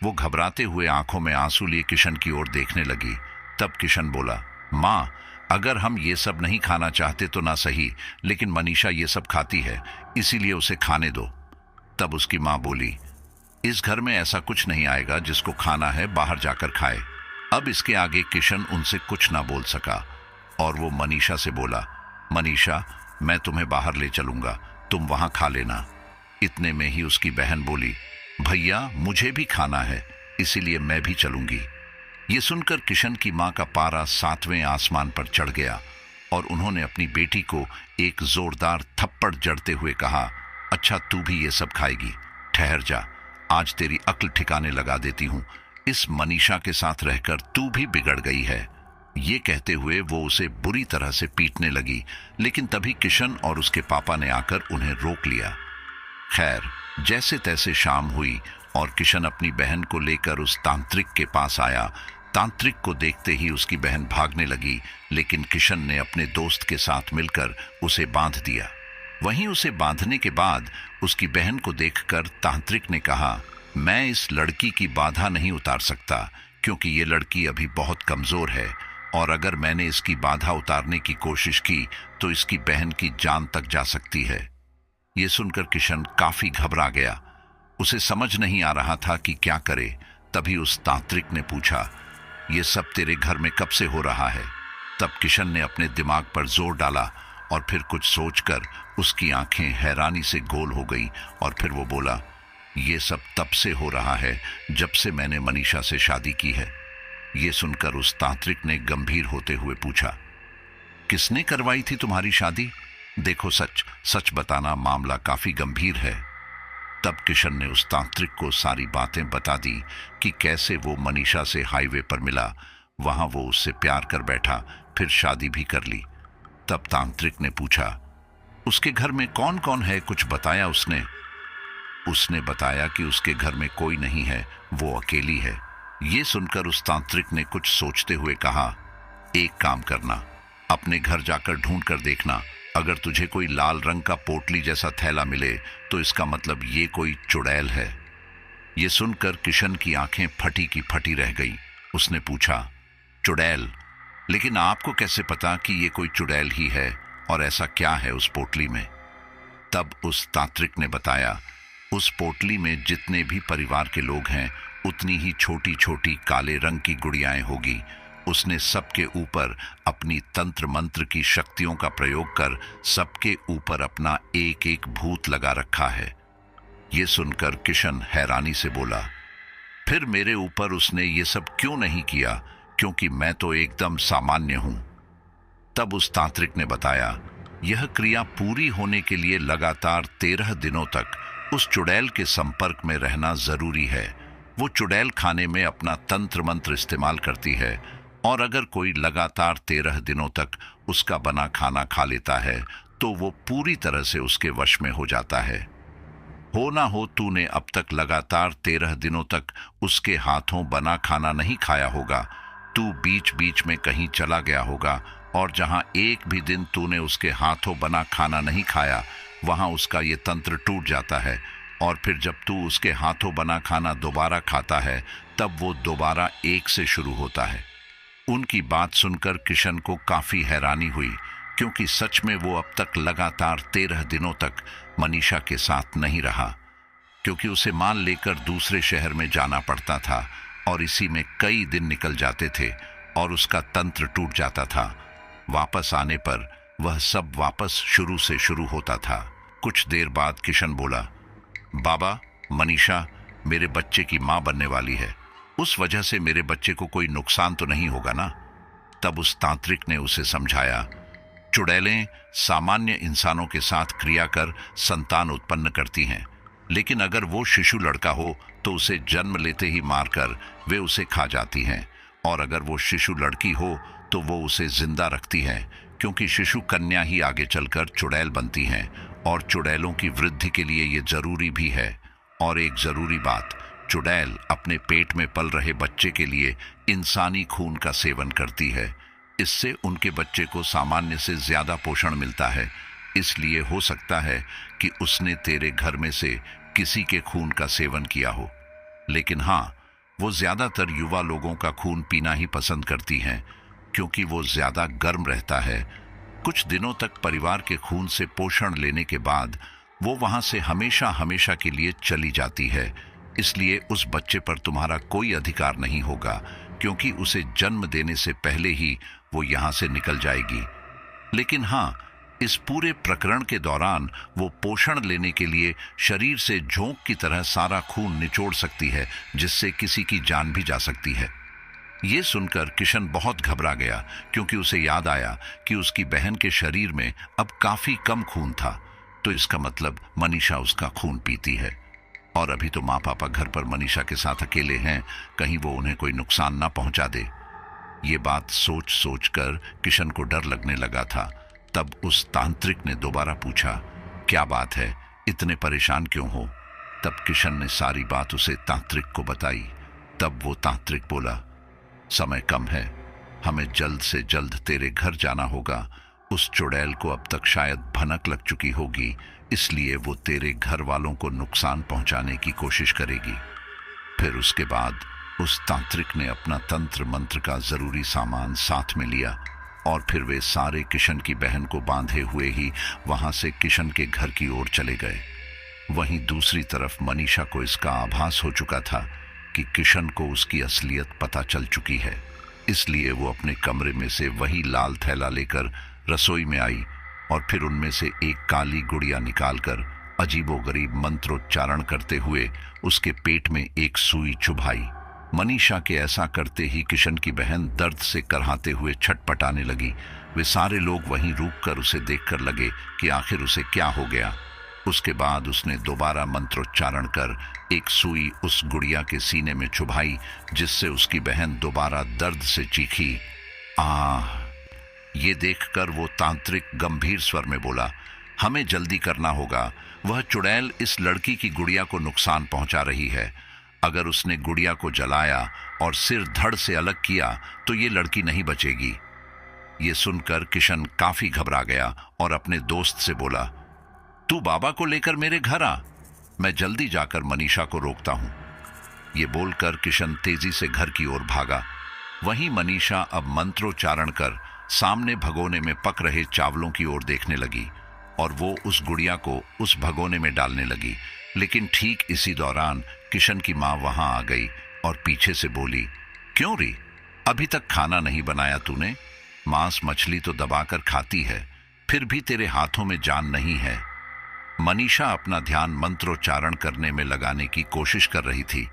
वो घबराते हुए आंखों में आंसू लिए किशन की ओर देखने लगी। तब किशन बोला, मां, अगर हम ये सब नहीं खाना चाहते तो ना सही, लेकिन मनीषा ये सब खाती है, इसीलिए उसे खाने दो। तब उसकी मां बोली, इस घर में ऐसा कुछ नहीं आएगा, जिसको खाना है बाहर जाकर खाए। अब इसके आगे किशन उनसे कुछ ना बोल सका और वो मनीषा से बोला, मनीषा, मैं तुम्हें बाहर ले चलूंगा, तुम वहां खा लेना। इतने में ही उसकी बहन बोली, भैया, मुझे भी खाना है, इसीलिए मैं भी चलूंगी। ये सुनकर किशन की मां का पारा 7वें आसमान पर चढ़ गया और उन्होंने अपनी बेटी को एक जोरदार थप्पड़ जड़ते हुए कहा, अच्छा, तू भी ये सब खाएगी? ठहर जा, आज तेरी अक्ल ठिकाने लगा देती हूं। इस मनीषा के साथ रहकर तू भी बिगड़ गई है। ये कहते हुए वो उसे बुरी तरह से पीटने लगी, लेकिन तभी किशन और उसके पापा ने आकर उन्हें रोक लिया। खैर, जैसे तैसे शाम हुई और किशन अपनी बहन को लेकर उस तांत्रिक के पास आया। तांत्रिक को देखते ही उसकी बहन भागने लगी, लेकिन किशन ने अपने दोस्त के साथ मिलकर उसे बांध दिया। वहीं उसे बांधने के बाद उसकी बहन को देखकर तांत्रिक ने कहा, मैं इस लड़की की बाधा नहीं उतार सकता, क्योंकि ये लड़की अभी बहुत कमजोर है, और अगर मैंने इसकी बाधा उतारने की कोशिश की तो इसकी बहन की जान तक जा सकती है। ये सुनकर किशन काफी घबरा गया। उसे समझ नहीं आ रहा था कि क्या करे। तभी उस तांत्रिक ने पूछा, ये सब तेरे घर में कब से हो रहा है? तब किशन ने अपने दिमाग पर जोर डाला और फिर कुछ सोचकर उसकी आंखें हैरानी से गोल हो गई और फिर वो बोला, ये सब तब से हो रहा है जब से मैंने मनीषा से शादी की है। ये सुनकर उस तांत्रिक ने गंभीर होते हुए पूछा, किसने करवाई थी तुम्हारी शादी? देखो, सच सच बताना, मामला काफी गंभीर है। तब किशन ने उस तांत्रिक को सारी बातें बता दी कि कैसे वो मनीषा से हाईवे पर मिला, वहां वो उससे प्यार कर बैठा, फिर शादी भी कर ली। तब तांत्रिक ने पूछा, उसके घर में कौन कौन है, कुछ बताया उसने? उसने बताया कि उसके घर में कोई नहीं है, वो अकेली है। ये सुनकर उस तांत्रिक ने कुछ सोचते हुए कहा, एक काम करना, अपने घर जाकर ढूंढ कर देखना, अगर तुझे कोई लाल रंग का पोटली जैसा थैला मिले तो इसका मतलब ये कोई चुड़ैल है। ये सुनकर किशन की आंखें फटी की फटी रह गई। उसने पूछा, चुड़ैल? लेकिन आपको कैसे पता कि ये कोई चुड़ैल ही है, और ऐसा क्या है उस पोटली में? तब उस तांत्रिक ने बताया, उस पोटली में जितने भी परिवार के लोग हैं उतनी ही छोटी छोटी काले रंग की गुड़ियाएं होगी। उसने सबके ऊपर अपनी तंत्र मंत्र की शक्तियों का प्रयोग कर सबके ऊपर अपना एक एक भूत लगा रखा है। ये सुनकर किशन हैरानी से बोला, फिर मेरे ऊपर उसने ये सब क्यों नहीं किया, क्योंकि मैं तो एकदम सामान्य हूं। तब उस तांत्रिक ने बताया, यह क्रिया पूरी होने के लिए लगातार 13 दिनों तक उस चुड़ैल के संपर्क में रहना जरूरी है। वो चुड़ैल खाने में अपना तंत्र मंत्र इस्तेमाल करती है, और अगर कोई लगातार 13 दिनों तक उसका बना खाना खा लेता है तो वो पूरी तरह से उसके वश में हो जाता है। हो ना हो तूने अब तक लगातार 13 दिनों तक उसके हाथों बना खाना नहीं खाया होगा। तू बीच बीच में कहीं चला गया होगा, और जहां एक भी दिन तूने उसके हाथों बना खाना नहीं खाया वहां उसका ये तंत्र टूट जाता है, और फिर जब तू उसके हाथों बना खाना दोबारा खाता है तब वो दोबारा एक से शुरू होता है। उनकी बात सुनकर किशन को काफी हैरानी हुई, क्योंकि सच में वो अब तक लगातार 13 दिनों तक मनीषा के साथ नहीं रहा, क्योंकि उसे माल लेकर दूसरे शहर में जाना पड़ता था, और इसी में कई दिन निकल जाते थे और उसका तंत्र टूट जाता था। वापस आने पर वह सब वापस शुरू से शुरू होता था। कुछ देर बाद किशन बोला, बाबा, मनीषा मेरे बच्चे की मां बनने वाली है, उस वजह से मेरे बच्चे को कोई नुकसान तो नहीं होगा ना? तब उस तांत्रिक ने उसे समझाया, चुड़ैलें सामान्य इंसानों के साथ क्रिया कर संतान उत्पन्न करती हैं, लेकिन अगर वो शिशु लड़का हो तो उसे जन्म लेते ही मारकर वे उसे खा जाती हैं, और अगर वो शिशु लड़की हो तो वो उसे जिंदा रखती हैं, क्योंकि शिशु कन्या ही आगे चलकर चुड़ैल बनती हैं, और चुड़ैलों की वृद्धि के लिए ये जरूरी भी है। और एक जरूरी बात, चुड़ैल अपने पेट में पल रहे बच्चे के लिए इंसानी खून का सेवन करती है। इससे उनके बच्चे को सामान्य से ज्यादा पोषण मिलता है। इसलिए हो सकता है कि उसने तेरे घर में से किसी के खून का सेवन किया हो, लेकिन हाँ, वो ज्यादातर युवा लोगों का खून पीना ही पसंद करती हैं, क्योंकि वो ज्यादा गर्म रहता है। कुछ दिनों तक परिवार के खून से पोषण लेने के बाद वो वहां से हमेशा हमेशा के लिए चली जाती है। इसलिए उस बच्चे पर तुम्हारा कोई अधिकार नहीं होगा, क्योंकि उसे जन्म देने से पहले ही वो यहां से निकल जाएगी। लेकिन हाँ, इस पूरे प्रकरण के दौरान वो पोषण लेने के लिए शरीर से झोंक की तरह सारा खून निचोड़ सकती है, जिससे किसी की जान भी जा सकती है। ये सुनकर किशन बहुत घबरा गया, क्योंकि उसे याद आया कि उसकी बहन के शरीर में अब काफी कम खून था, तो इसका मतलब मनीषा उसका खून पीती है। और अभी तो माँ पापा घर पर मनीषा के साथ अकेले हैं, कहीं वो उन्हें कोई नुकसान ना पहुंचा दे। ये बात सोच सोच कर किशन को डर लगने लगा था। तब उस तांत्रिक ने दोबारा पूछा, क्या बात है, इतने परेशान क्यों हो? तब किशन ने सारी बात उसे तांत्रिक को बताई। तब वो तांत्रिक बोला, समय कम है, हमें जल्द से जल्द तेरे घर जाना होगा। उस चुड़ैल को अब तक शायद भनक लग चुकी होगी, इसलिए वो तेरे घर वालों को नुकसान पहुंचाने की कोशिश करेगी। फिर उसके बाद उस तांत्रिक ने अपना तंत्र मंत्र का जरूरी सामान साथ में लिया, और फिर वे सारे किशन की बहन को बांधे हुए ही वहां से किशन के घर की ओर चले गए। वहीं दूसरी तरफ मनीषा को इसका आभास हो चुका था कि किशन को उसकी असलियत पता चल चुकी है। इसलिए वो अपने कमरे में से वही लाल थैला लेकर रसोई में आई, और फिर उनमें से एक काली गुड़िया निकालकर अजीबोगरीब मंत्रोच्चारण करते हुए उसके पेट में एक सुई चुभाई। मनीषा के ऐसा करते ही किशन की बहन दर्द से करहाते हुए छटपटाने लगी। वे सारे लोग वहीं रुककर उसे देखकर लगे कि आखिर उसे क्या हो गया। उसके बाद उसने दोबारा मंत्रोच्चारण कर एक सुई उस गुड़िया के सीने में चुभाई, जिससे उसकी बहन दोबारा दर्द से चीखी। ये देखकर वो तांत्रिक गंभीर स्वर में बोला, हमें जल्दी करना होगा, वह चुड़ैल इस लड़की की गुड़िया को नुकसान पहुंचा रही है। अगर उसने गुड़िया को जलाया और सिर धड़ से अलग किया तो ये लड़की नहीं बचेगी। ये सुनकर किशन काफी घबरा गया और अपने दोस्त से बोला, तू बाबा को लेकर मेरे घर आ, मैं जल्दी जाकर मनीषा को रोकता हूं। ये बोलकर किशन तेजी से घर की ओर भागा। वहीं मनीषा अब मंत्रोच्चारण कर सामने भगोने में पक रहे चावलों की ओर देखने लगी और वो उस गुड़िया को उस भगोने में डालने लगी। लेकिन ठीक इसी दौरान किशन की माँ वहां आ गई और पीछे से बोली, क्यों री, अभी तक खाना नहीं बनाया तूने? मांस मछली तो दबाकर खाती है, फिर भी तेरे हाथों में जान नहीं है। मनीषा अपना ध्यान मंत्रोच्चारण करने में लगाने की कोशिश कर रही थी,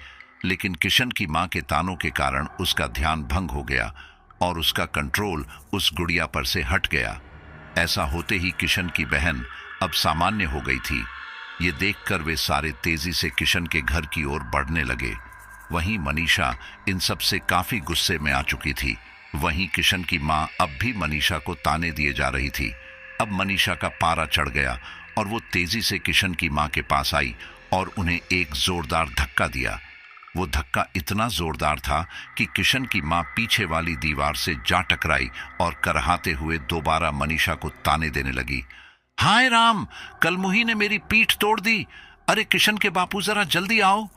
लेकिन किशन की मां के तानों के कारण उसका ध्यान भंग हो गया और उसका कंट्रोल उस गुड़िया पर से हट गया। ऐसा होते ही किशन की बहन अब सामान्य हो गई थी। ये देखकर वे सारे तेजी से किशन के घर की ओर बढ़ने लगे। वहीं मनीषा इन सब से काफी गुस्से में आ चुकी थी। वहीं किशन की मां अब भी मनीषा को ताने दिए जा रही थी। अब मनीषा का पारा चढ़ गया और वो तेजी से किशन की मां के पास आई और उन्हें एक जोरदार धक्का दिया। वो धक्का इतना जोरदार था कि किशन की मां पीछे वाली दीवार से जा टकराई और करहाते हुए दोबारा मनीषा को ताने देने लगी, हाय राम, कलमुही ने मेरी पीठ तोड़ दी, अरे किशन के बापू जरा जल्दी आओ।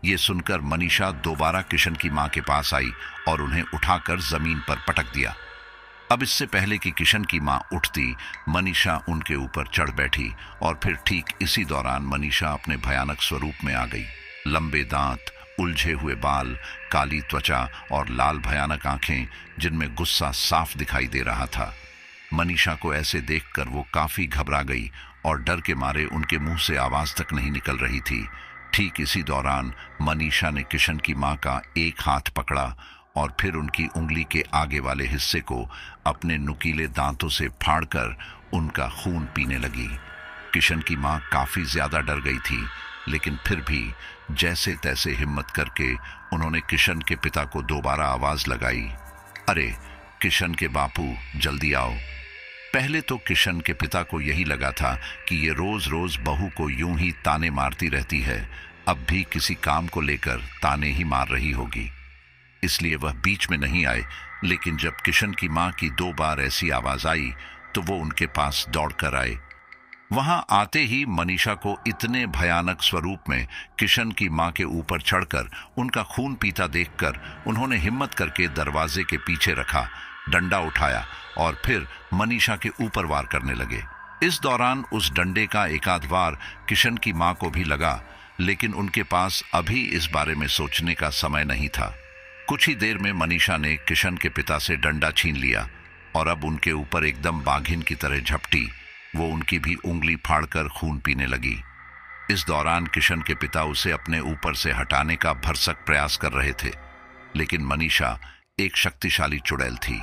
ये सुनकर मनीषा दोबारा किशन की मां के पास आई और उन्हें उठाकर जमीन पर पटक दिया। अब इससे पहले कि किशन की मां उठती, मनीषा उनके ऊपर चढ़ बैठी और फिर ठीक इसी दौरान मनीषा अपने भयानक स्वरूप में आ गई। लंबे दांत, उलझे हुए बाल, काली त्वचा और लाल भयानक आंखें जिनमें गुस्सा साफ दिखाई दे रहा था। मनीषा को ऐसे देखकर वो काफी घबरा गई और डर के मारे उनके मुंह से आवाज तक नहीं निकल रही थी। ठीक इसी दौरान मनीषा ने किशन की मां का एक हाथ पकड़ा और फिर उनकी उंगली के आगे वाले हिस्से को अपने नुकीले दांतों से फाड़कर उनका खून पीने लगी। किशन की मां काफी ज्यादा डर गई थी, लेकिन फिर भी जैसे तैसे हिम्मत करके उन्होंने किशन के पिता को दोबारा आवाज लगाई, अरे किशन के बापू जल्दी आओ। पहले तो किशन के पिता को यही लगा था कि ये रोज रोज बहू को यूं ही ताने मारती रहती है, अब भी किसी काम को लेकर ताने ही मार रही होगी, इसलिए वह बीच में नहीं आए। लेकिन जब किशन की मां की 2 बार ऐसी आवाज आई तो वो उनके पास दौड़कर आए। वहां आते ही मनीषा को इतने भयानक स्वरूप में किशन की मां के ऊपर चढ़कर उनका खून पीता देखकर उन्होंने हिम्मत करके दरवाजे के पीछे रखा, डंडा उठाया और फिर मनीषा के ऊपर वार करने लगे। इस दौरान उस डंडे का एकाध वार किशन की मां को भी लगा, लेकिन उनके पास अभी इस बारे में सोचने का समय नहीं था। कुछ ही देर में मनीषा ने किशन के पिता से डंडा छीन लिया और अब उनके ऊपर एकदम बाघिन की तरह झपटी। वो उनकी भी उंगली फाड़कर खून पीने लगी। इस दौरान किशन के पिता उसे अपने ऊपर से हटाने का भरसक प्रयास कर रहे थे, लेकिन मनीषा एक शक्तिशाली चुड़ैल थी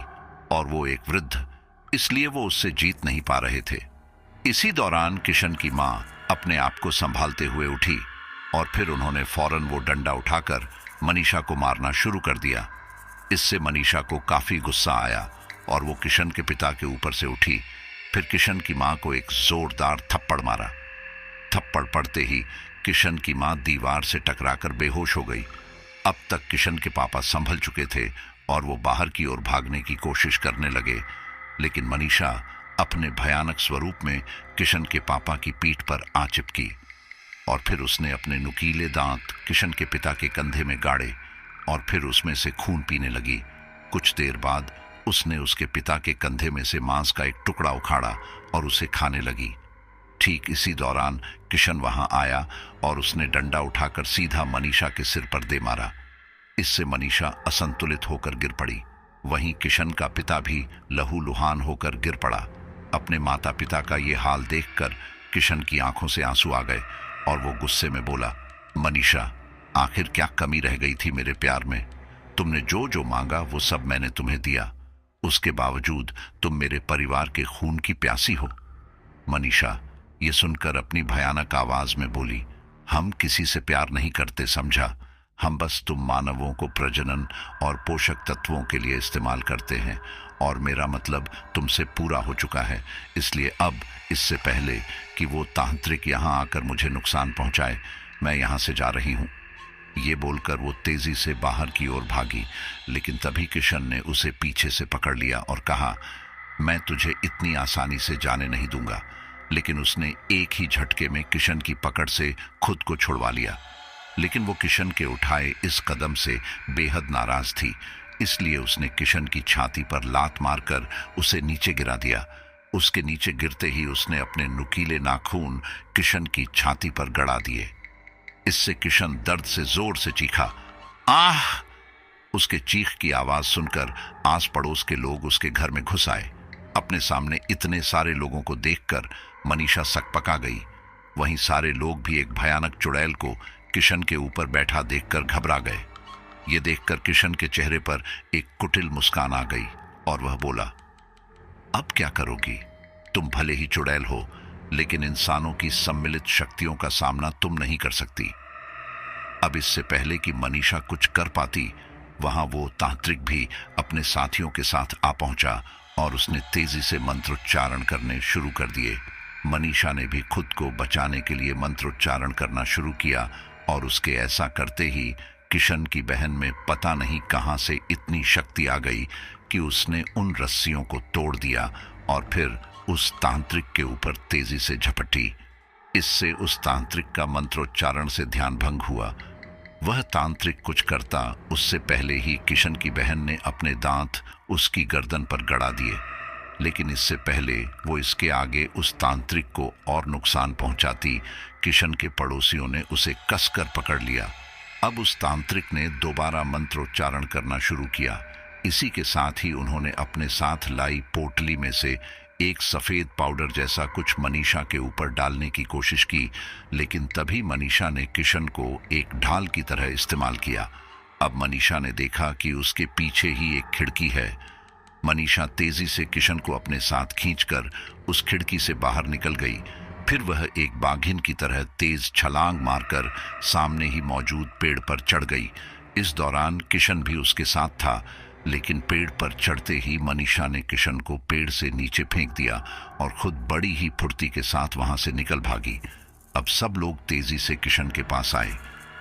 और वो एक वृद्ध, इसलिए वो उससे जीत नहीं पा रहे थे। इसी दौरान किशन की मां अपने आप को संभालते हुए उठी और फिर उन्होंने फौरन वो डंडा उठाकर मनीषा को मारना शुरू कर दिया। इससे मनीषा को काफी गुस्सा आया और वो किशन के पिता के ऊपर से उठी। फिर किशन की मां को एक जोरदार थप्पड़ मारा। थप्पड़ पड़ते ही किशन की मां दीवार से टकराकर बेहोश हो गई। अब तक किशन के पापा संभल चुके थे और वो बाहर की ओर भागने की कोशिश करने लगे, लेकिन मनीषा अपने भयानक स्वरूप में किशन के पापा की पीठ पर आ चिपकी और फिर उसने अपने नुकीले दांत किशन के पिता के कंधे में गाड़े और फिर उसमें से खून पीने लगी। कुछ देर बाद उसने उसके पिता के कंधे में से मांस का एक टुकड़ा उखाड़ा और उसे खाने लगी। ठीक इसी दौरान किशन वहां आया और उसने डंडा उठाकर सीधा मनीषा के सिर पर दे मारा। इससे मनीषा असंतुलित होकर गिर पड़ी। वहीं किशन का पिता भी लहूलुहान होकर गिर पड़ा। अपने माता पिता का ये हाल देखकर किशन की आंखों से आंसू आ गए और वो गुस्से में बोला, मनीषा, आखिर क्या कमी रह गई थी मेरे प्यार में? तुमने जो जो मांगा वो सब मैंने तुम्हें दिया, उसके बावजूद तुम मेरे परिवार के खून की प्यासी हो। मनीषा ये सुनकर अपनी भयानक आवाज में बोली, हम किसी से प्यार नहीं करते, समझा? हम बस तुम मानवों को प्रजनन और पोषक तत्वों के लिए इस्तेमाल करते हैं और मेरा मतलब तुमसे पूरा हो चुका है, इसलिए अब इससे पहले कि वो तांत्रिक यहाँ आकर मुझे नुकसान पहुंचाए, मैं यहाँ से जा रही हूँ। ये बोलकर वो तेजी से बाहर की ओर भागी, लेकिन तभी किशन ने उसे पीछे से पकड़ लिया और कहा, मैं तुझे इतनी आसानी से जाने नहीं दूंगा। लेकिन उसने एक ही झटके में किशन की पकड़ से खुद को छुड़वा लिया। लेकिन वो किशन के उठाए इस कदम से बेहद नाराज थी, इसलिए उसने किशन की छाती पर लात मारकर उसे नीचे गिरा दिया। उसके नीचे गिरते ही उसने अपने नुकीले नाखून किशन की छाती पर गड़ा दिए। इससे किशन दर्द से जोर से चीखा, आह! उसके चीख की आवाज सुनकर आस पड़ोस के लोग उसके घर में घुस आए। अपने सामने इतने सारे लोगों को देखकर मनीषा सकपका गई। वहीं सारे लोग भी एक भयानक चुड़ैल को किशन के ऊपर बैठा देखकर घबरा गए। ये देखकर किशन के चेहरे पर एक कुटिल मुस्कान आ गई और वह बोला, अब क्या करोगी? तुम भले ही चुड़ैल हो, लेकिन इंसानों की सम्मिलित शक्तियों का सामना तुम नहीं कर सकती। अब इससे पहले कि मनीषा कुछ कर पाती, वहां वो तांत्रिक भी अपने साथियों के साथ आ पहुंचा और उसने तेजी से मंत्रोच्चारण करने शुरू कर दिए। मनीषा ने भी खुद को बचाने के लिए मंत्रोच्चारण करना शुरू किया और उसके ऐसा करते ही किशन की बहन में पता नहीं कहां से इतनी शक्ति आ गई कि उसने उन रस्सियों को तोड़ दिया और फिर उस तांत्रिक के ऊपर तेजी से झपटी। इससे उस तांत्रिक का मंत्रोच्चारण से ध्यान भंग हुआ। वह तांत्रिक कुछ करता उससे पहले ही किशन की बहन ने अपने दांत उसकी गर्दन पर गड़ा दिए। लेकिन इससे पहले वो इसके आगे उस तांत्रिक को और नुकसान पहुंचाती, किशन के पड़ोसियों ने उसे कसकर पकड़ लिया। अब उस तांत्रिक ने दोबारा मंत्रोच्चारण करना शुरू किया। इसी के साथ ही उन्होंने अपने साथ लाई पोटली में से एक सफेद पाउडर जैसा कुछ मनीषा के ऊपर डालने की कोशिश की, लेकिन तभी मनीषा ने किशन को एक ढाल की तरह इस्तेमाल किया। अब मनीषा ने देखा कि उसके पीछे ही एक खिड़की है। मनीषा तेजी से किशन को अपने साथ खींचकर उस खिड़की से बाहर निकल गई। फिर वह एक बाघिन की तरह तेज छलांग मारकर सामने ही मौजूद पेड़ पर चढ़ गई। इस दौरान किशन भी उसके साथ था, लेकिन पेड़ पर चढ़ते ही मनीषा ने किशन को पेड़ से नीचे फेंक दिया और खुद बड़ी ही फुर्ती के साथ वहां से निकल भागी। अब सब लोग तेजी से किशन के पास आए।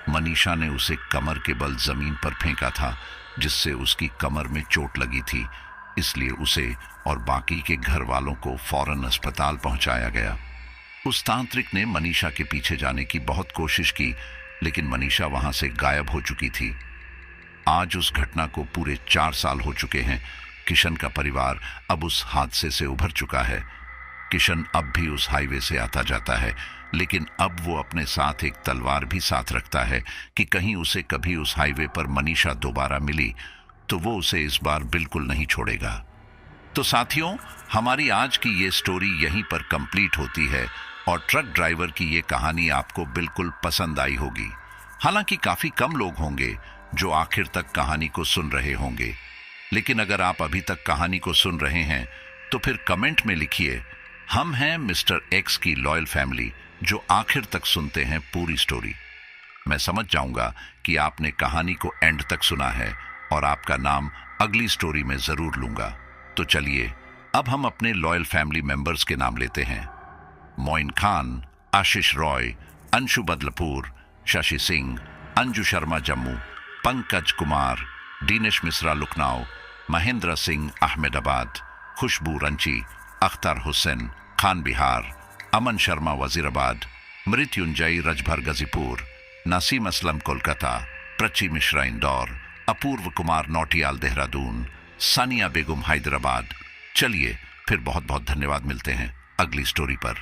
मनीषा ने उसे कमर के बल जमीन पर फेंका था, जिससे उसकी कमर में चोट लगी थी। इसलिए उसे और बाकी के घर वालों को फौरन अस्पताल पहुंचाया गया। उस तांत्रिक ने मनीषा के पीछे जाने की बहुत कोशिश की, लेकिन मनीषा वहां से गायब हो चुकी थी। आज उस घटना को पूरे 4 साल हो चुके हैं। किशन का परिवार अब उस हादसे से उभर चुका है। किशन अब भी उस हाईवे से आता जाता है, लेकिन अब वो अपने साथ एक तलवार भी साथ रखता है कि कहीं उसे कभी उस हाईवे पर मनीषा दोबारा मिली तो वो उसे इस बार बिल्कुल नहीं छोड़ेगा। तो साथियों, हमारी आज की ये स्टोरी यहीं पर कंप्लीट होती है और ट्रक ड्राइवर की ये कहानी आपको बिल्कुल पसंद आई होगी। हालांकि काफी कम लोग होंगे जो आखिर तक कहानी को सुन रहे होंगे, लेकिन अगर आप अभी तक कहानी को सुन रहे हैं तो फिर कमेंट में लिखिए, हम हैं मिस्टर एक्स की लॉयल फैमिली जो आखिर तक सुनते हैं पूरी स्टोरी। मैं समझ जाऊंगा कि आपने कहानी को एंड तक सुना है और आपका नाम अगली स्टोरी में जरूर लूंगा। तो चलिए अब हम अपने लॉयल फैमिली मेंबर्स के नाम लेते हैं। मोइन खान, आशीष रॉय, अंशु बदलपुर, शशि सिंह, अंजू शर्मा जम्मू, पंकज कुमार, दीनेश मिश्रा लखनऊ, महेंद्र सिंह अहमदाबाद, खुशबू रंची, अख्तर हुसैन खान बिहार, अमन शर्मा वजीराबाद, मृत्युंजय रजभर गाजीपुर, नसीम असलम कोलकाता, प्रची मिश्रा इंदौर, अपूर्व कुमार नौटियाल देहरादून, सानिया बेगम हैदराबाद। चलिए फिर बहुत बहुत धन्यवाद, मिलते हैं अगली स्टोरी पर।